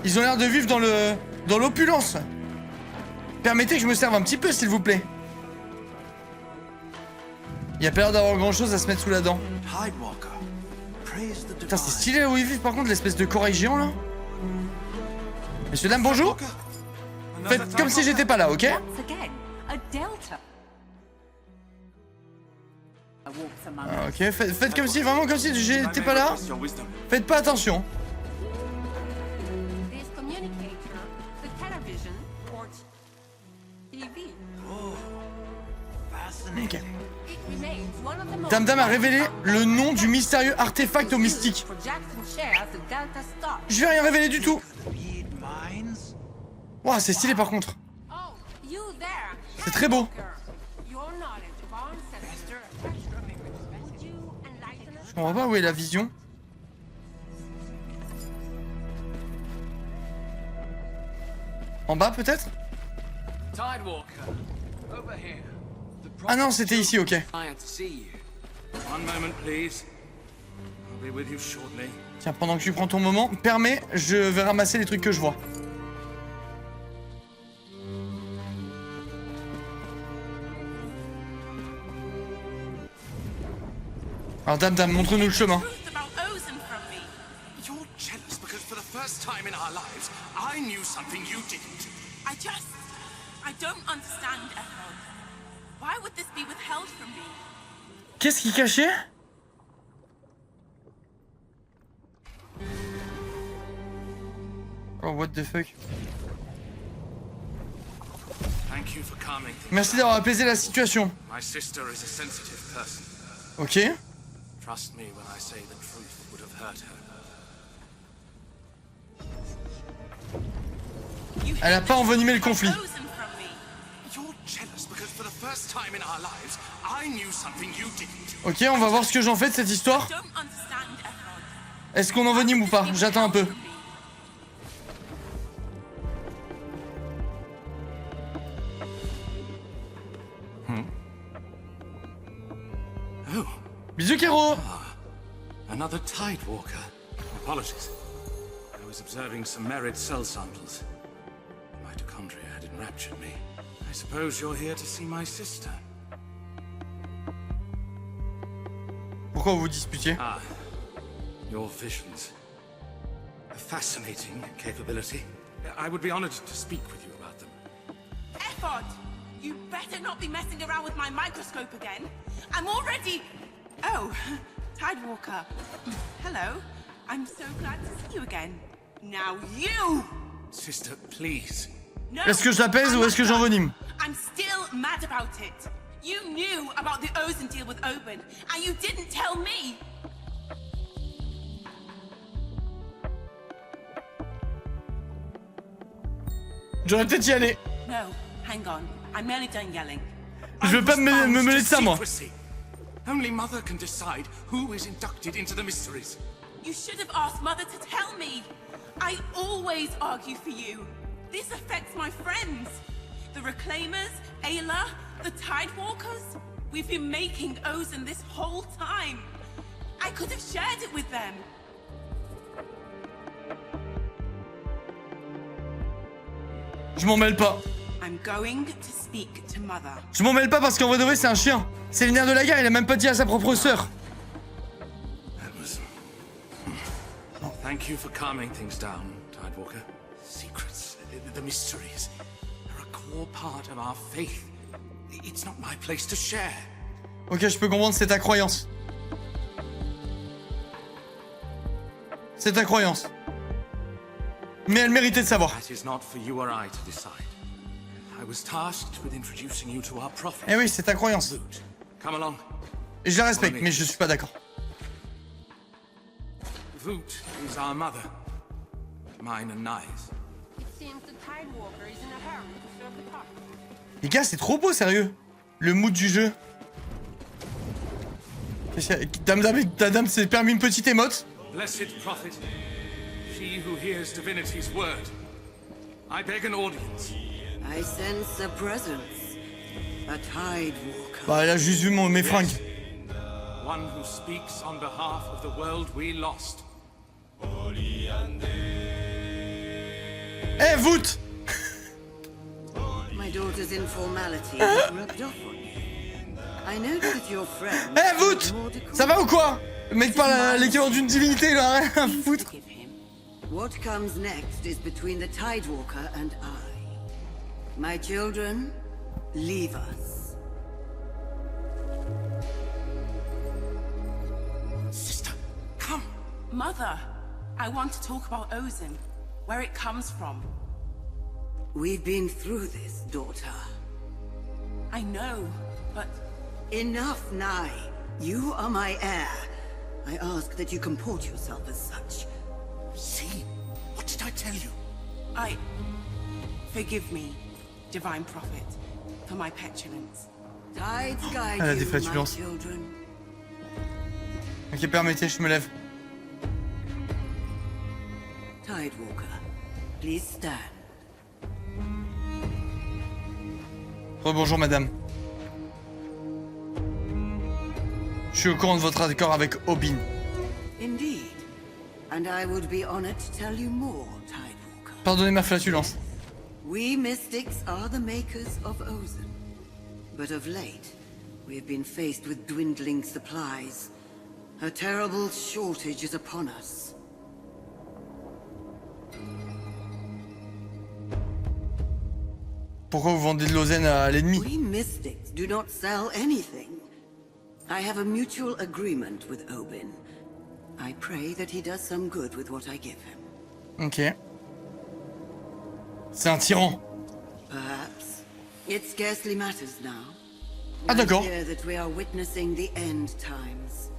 Ils ont l'air de vivre dans l'opulence. Permettez que je me serve un petit peu, s'il vous plaît. Il y a pas l'air d'avoir grand-chose à se mettre sous la dent. Putain, c'est stylé là où ils vivent, par contre, l'espèce de corail géant, là. Messieurs, dames, bonjour. Faites comme si j'étais pas là, ok? Ah, ok, faites comme si, vraiment comme si j'étais pas là. Faites pas attention. Ok. Dame a révélé le nom du mystérieux artefact au mystique. Je vais rien révéler du tout. Ouah, c'est stylé par contre. C'est très beau. Je comprends pas où est la vision. En bas peut-être? Ah non, c'était ici, ok. Tiens, pendant que tu prends ton moment, permets, je vais ramasser les trucs que je vois. Alors dame, montre-nous le chemin. Qu'est-ce qui cachait? Oh, what the fuck? Merci d'avoir apaisé la situation. Ok. Elle a pas envenimé le conflit. Ok, on va voir ce que j'en fais de cette histoire. Est-ce qu'on envenime ou pas? J'attends un peu. Bisous, Kero. Another Tidewalker. Apologies. I was observing some married cell samples. Mitochondria had enraptured me. I suppose you're here to see my sister. Pourquoi vous vous disputiez? Ah, your visions. A fascinating capability. I would be honored to speak with you about them. Efford! You better not be messing around with my microscope again. I'm already... Oh, Tidewalker. Hello. I'm so glad to see you again. Now you! Sister, please. No, est-ce que je l'apaise ou est-ce que j'envenime? I'm still mad about it. You knew about the Ozen deal with Oben, and you didn't tell me. J'aurais peut-être y aller. No, hang on. I'm nearly done yelling. Je veux pas me mêler de ça, moi. Only Mother can decide who is inducted into the mysteries. You should have asked Mother to tell me. I always argue for you. This affects my friends. The Reclaimers, Ayla, the Tidewalkers. We've been making Ozen this whole time. I could have shared it with them. Je m'en mêle pas. I'm going to speak to Mother. Je m'en mêle pas parce qu'en vrai de vrai c'est un chien. C'est le nerf de la guerre, il a même pas dit à sa propre sœur. Thank you for calming things down, Tidewalker. Secrets, the mysteries, are a core part of our faith. It's not my place to share. Ok, je peux comprendre, c'est ta croyance. C'est ta croyance. Mais elle méritait de savoir. That is not for you or I to decide. I was tasked with introducing you to our prophet. Eh oui, c'est ta croyance. Come along. Et je la respecte, mais je suis pas d'accord. Voot is our mother. Mine and Nye's. It seems the Tidewalker is in a hurry to serve the party. Les gars, c'est trop beau, sérieux. Le mood du jeu. Dame s'est permis une petite émote. Blessed prophet, she who hears divinity's word. I beg an audience. I sense a presence. A Tidewalker. Bah, elle a juste vu mes fringues. One who speaks on behalf of the world we lost. Eh, voûte! My daughter's informality has rubbed off on you. I note that your friend. Eh, voûte! Ça va ou quoi? Le mec parle l'équivalent d'une divinité là, rien à foutre. What comes next is between the Tidewalker and I. My children, leave us. Sister, come. Mother, I want to talk about Ozen, where it comes from. We've been through this, daughter. I know, but... Enough, Nai. You are my heir. I ask that you comport yourself as such. See? What did I tell you? Forgive me, Divine Prophet, for my petulance. Tides guide Elle a des you, my flatulences. children. Ok, permettez, je me lève. Tidewalker, please stand. Rebonjour madame. Je suis au courant de votre accord avec Obin. Indeed. And I would be honored to tell you more, Tidewalker. Pardonnez ma flatulence. We mystics are the makers of Ozen. But of late, we have been faced with dwindling supplies. A terrible shortage is upon us. Pourquoi vous vendez de l'Ozen à l'ennemi? We mystics do not sell anything. I have a mutual agreement with Obin. I pray that he does some good with what I give him. Ok. C'est un tyran. Perhaps. It scarcely matters now. Ah d'accord. I fear that we are witnessing the end times.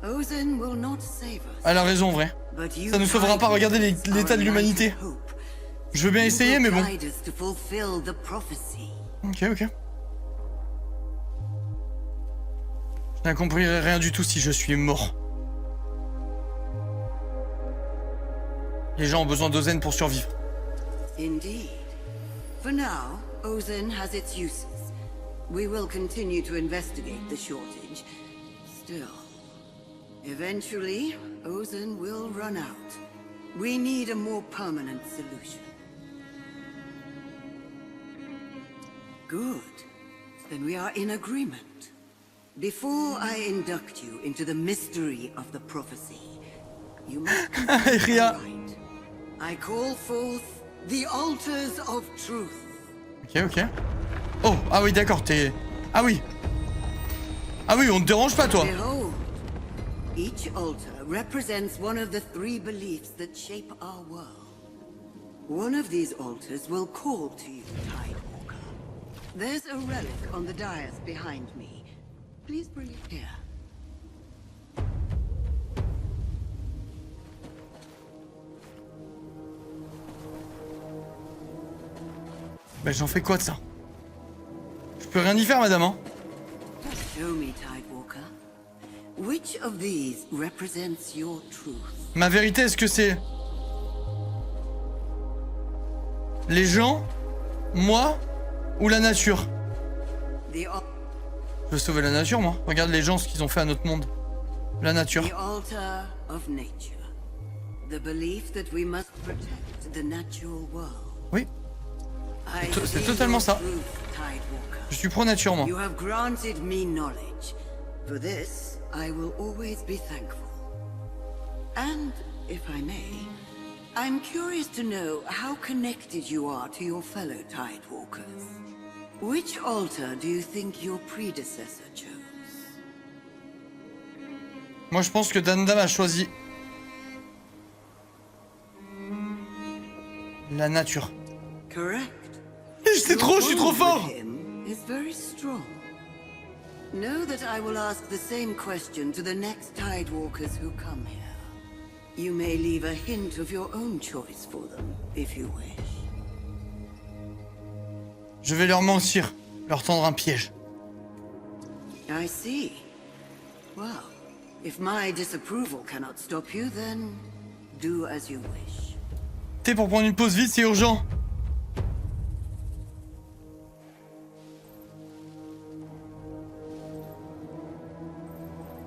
Ozen will not save us. Elle a raison, en vrai. Ça ne sauvera pas. Regardez l'état de l'humanité. Je veux bien essayer, mais bon. Ok, ok. Je n'accomplirai rien du tout si je suis mort. Les gens ont besoin d'Ozen pour survivre. Indeed. For now, Ozen has its uses. We will continue to investigate the shortage. Still, eventually, Ozen will run out. We need a more permanent solution. Good. Then we are in agreement. Before I induct you into the mystery of the prophecy, you must complete right. I call forth the altars of truth. Ok, ok. Oh, ah oui, d'accord, t'es... Ah oui. Ah oui, on te dérange pas, toi. Behold, each altar represents one of the three beliefs that shape our world. One of these altars will call to you, Tidewalker. There's a relic on the dais behind me. Please bring it here. Bah j'en fais quoi de ça? Je peux rien y faire, madame, hein? Show me, Tidewalker. Which of these represents your truth? Ma vérité, est-ce que c'est... les gens, moi ou la nature? Je veux sauver la nature, moi. Regarde les gens, ce qu'ils ont fait à notre monde. La nature. The altar of nature. The belief that we must protect the natural world. Oui. C'est totalement ça. Je suis pro-nature, moi. You have granted me knowledge. For this, I will always be thankful. And, if I may, I'm curious to know how connected you are to your fellow Tidewalkers. Which altar do you think your predecessor chose? Moi, je pense que Dandam a choisi... la nature. Correct. C'est trop, je suis trop fort. Is very strong. Know that I will ask the same question to the next Tidewalkers who come here. You may leave a hint of your own choice for them, if you wish. Je vais leur mentir, leur tendre un piège. I see. Well, if my disapproval cannot stop you, then do as you wish. T'es pour prendre une pause vite, c'est urgent.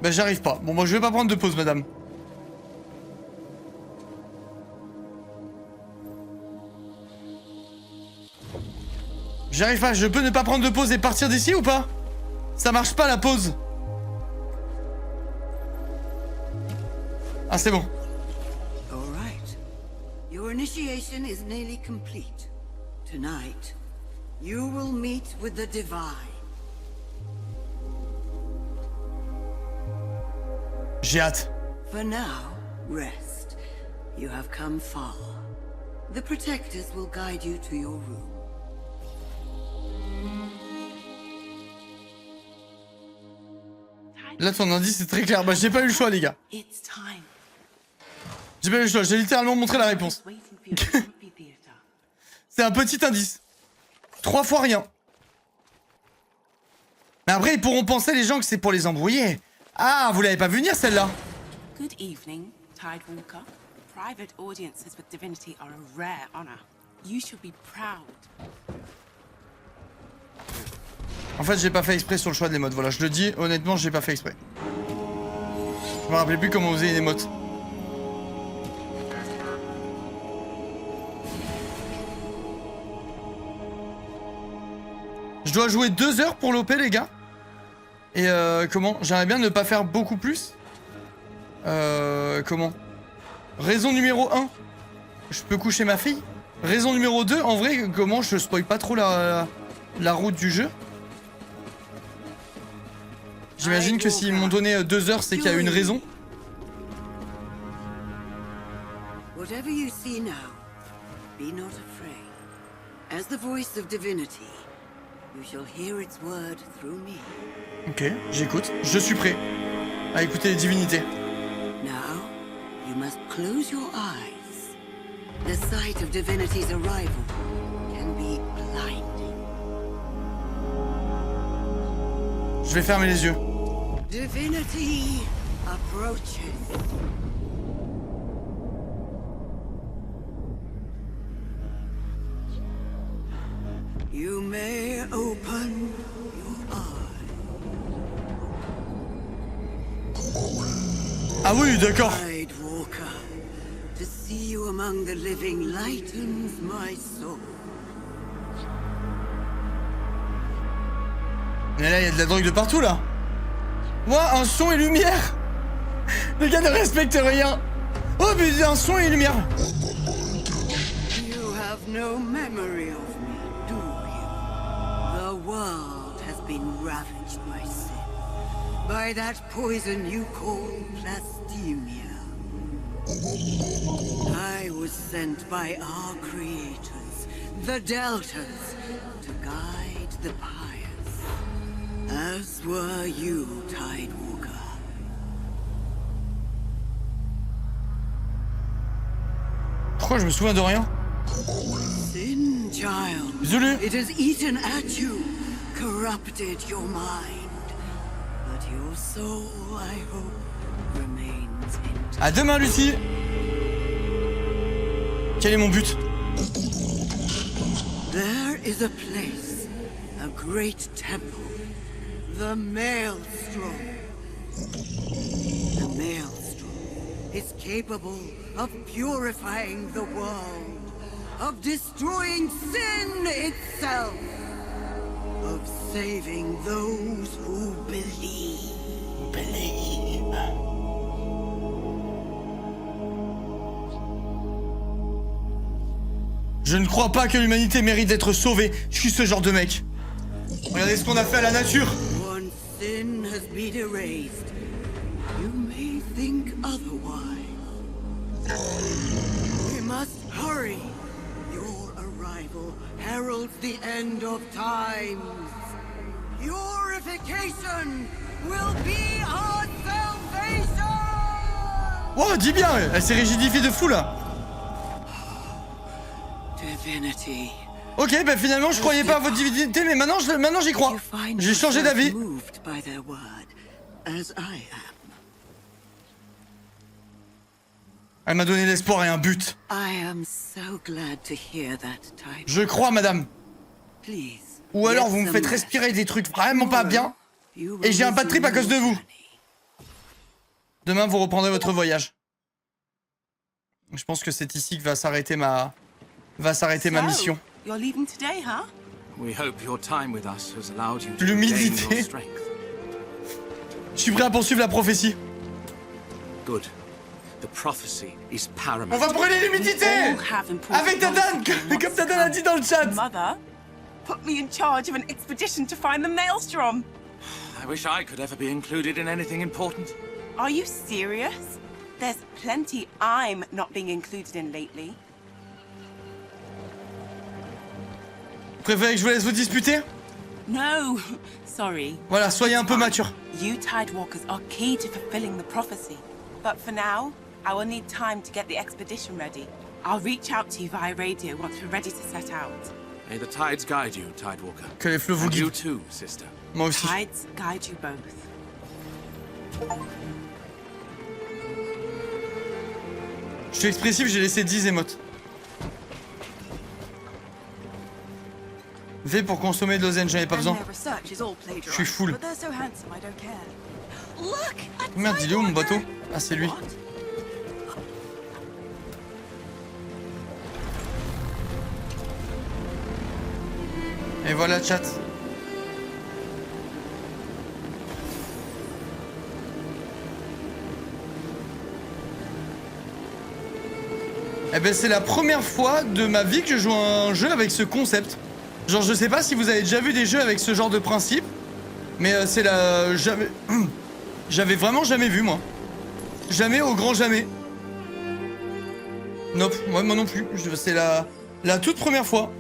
Bah j'arrive pas. Bon, moi je vais pas prendre de pause, madame. J'arrive pas, je peux ne pas prendre de pause et partir d'ici ou pas? Ça marche pas la pause. Ah c'est bon. All right. Your initiation is nearly complete. Tonight, you will meet with the Divine. J'ai hâte. For now, rest. You have come far. The Protectors will guide you to your room. Là ton indice est très clair. Bah j'ai pas eu le choix les gars. It's time. J'ai pas eu le choix, j'ai littéralement montré la réponse. C'est un petit indice. 3 fois rien. Mais après ils pourront penser les gens que c'est pour les embrouiller. Ah, vous l'avez pas vu venir celle-là? Good evening, Tidewalker. Private audiences with divinity are a rare honor. You should be proud. En fait, j'ai pas fait exprès sur le choix de l'émote. Voilà, je le dis, honnêtement, j'ai pas fait exprès. Je me rappelais plus comment on faisait une émote. Je dois jouer 2 heures pour l'OP, les gars. Et comment? J'aimerais bien ne pas faire beaucoup plus. Comment? Raison numéro 1. Je peux coucher ma fille. Raison numéro 2, en vrai, comment je spoil pas trop la route du jeu? J'imagine que s'ils m'ont donné 2 heures, c'est qu'il y a une raison. Whatever you see now, be not afraid. As the voice of divinity, you shall hear its word through me. Ok, j'écoute. Je suis prêt à écouter les divinités. Now, you must close your eyes. The sight of divinity's arrival can be blinding. Je vais fermer les yeux. Divinity approaches. You may open your eyes. Ah oui, d'accord. Tidewalker, to see you among the living lightens my soul. Mais là, il y a de la drogue de partout, là. Ouah, un son et lumière. Les gars ne respectent rien. Oh, mais un son et lumière. You have no memory of me, do you? The world has been ravaged by sin. By that poison you call plastemia. I was sent by our creators, the Deltas, to guide the pious. As were you, Tidewalker. Pourquoi je me souviens de rien? Sin, child. Désolé. It has eaten at you, corrupted your mind. But your soul, I hope, remains intact. À demain, Lucie. Quel est mon but? There is a place, a great temple, the Maelstrom. The Maelstrom is capable of purifying the world, of destroying sin itself, of saving those who believe. Je ne crois pas que l'humanité mérite d'être sauvée. Je suis ce genre de mec. Regardez ce qu'on a fait à la nature. Once sin has been erased, you may think otherwise. We must hurry. Your arrival heralds the end of times. Purification will be our salvation. Wow, dis bien, elle s'est rigidifiée de fou là. Divinity. Ok, bah finalement je croyais pas à votre divinité, mais maintenant j'y crois. J'ai changé d'avis. Elle m'a donné l'espoir et un but. Je crois, madame. Ou alors vous me faites respirer des trucs vraiment pas bien, et j'ai un bad trip à cause de vous. Demain, vous reprendrez votre voyage. Je pense que c'est ici que va s'arrêter ma mission. You're leaving today, huh? We hope your time with us has allowed you to L'humilité. regain your strength. Je suis prêt à poursuivre la prophétie. Good. The prophecy is paramount. On va brûler l'humidité avec Tadan, comme Tadan a dit dans le chat. Mother, put me in charge of an expedition to find the Maelstrom. I wish I could ever be included in anything important. Are you serious? There's plenty I'm not being included in lately. Vous préférez que je vous laisse vous disputer? No, sorry. Voilà, soyez un peu mature. You Tidewalkers are key to fulfilling the prophecy. But for now, I will need time to get the expedition ready. I'll reach out to you via radio once we're ready to set out. May the tides guide you, Tidewalker. Que les flots vous And you guident. too, sister. Moi aussi. Tides guide you both. Je suis expressif, j'ai laissé 10 émotes. V pour consommer de l'ozen, j'en ai pas besoin. Je suis full. Merde, il est où mon bateau? Ah, c'est lui. Et voilà, chat. Eh ben, c'est la première fois de ma vie que je joue à un jeu avec ce concept. Genre, je sais pas si vous avez déjà vu des jeux avec ce genre de principe, mais c'est la... Jamais... J'avais vraiment jamais vu, moi. Jamais au grand jamais. Nope, moi non plus. C'est la toute première fois.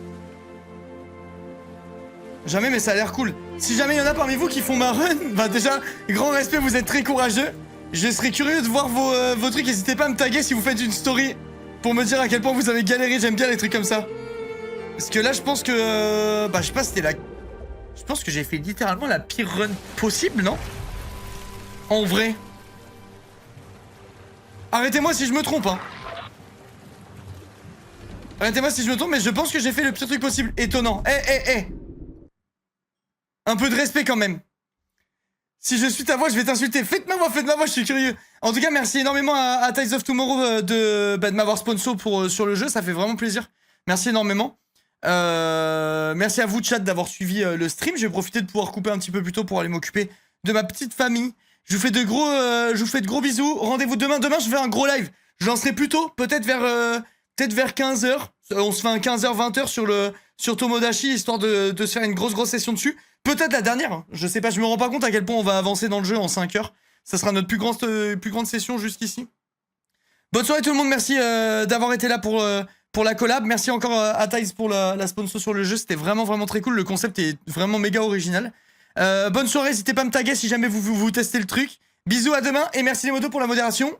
Jamais, mais ça a l'air cool. Si jamais il y en a parmi vous qui font ma run, bah déjà, grand respect, vous êtes très courageux. Je serais curieux de voir vos trucs. N'hésitez pas à me taguer si vous faites une story pour me dire à quel point vous avez galéré. J'aime bien les trucs comme ça. Parce que là, je pense que... Bah, je sais pas, c'était la... Je pense que j'ai fait littéralement la pire run possible, non? En vrai. Arrêtez-moi si je me trompe, hein. Arrêtez-moi si je me trompe, mais je pense que j'ai fait le pire truc possible. Étonnant. Eh. Un peu de respect quand même. Si je suis ta voix, je vais t'insulter. Faites ma voix, je suis curieux. En tout cas, merci énormément à Tides of Tomorrow de m'avoir sponsor sur le jeu. Ça fait vraiment plaisir. Merci énormément. Merci à vous, chat, d'avoir suivi le stream. Je vais profiter de pouvoir couper un petit peu plus tôt pour aller m'occuper de ma petite famille. Je vous fais de gros bisous. Rendez-vous demain. Demain, je fais un gros live. Je lancerai plus tôt, peut-être vers 15h. On se fait un 15h-20h sur Tomodachi, histoire de se faire une grosse session dessus. Peut-être la dernière, hein. Je sais pas, je me rends pas compte à quel point on va avancer dans le jeu en 5 heures. Ça sera notre plus grande session jusqu'ici. Bonne soirée tout le monde, merci d'avoir été là pour la collab. Merci encore à Tides pour la sponsor sur le jeu, c'était vraiment très cool. Le concept est vraiment méga original. Bonne soirée, n'hésitez pas à me taguer si jamais vous testez le truc. Bisous, à demain et merci les motos pour la modération.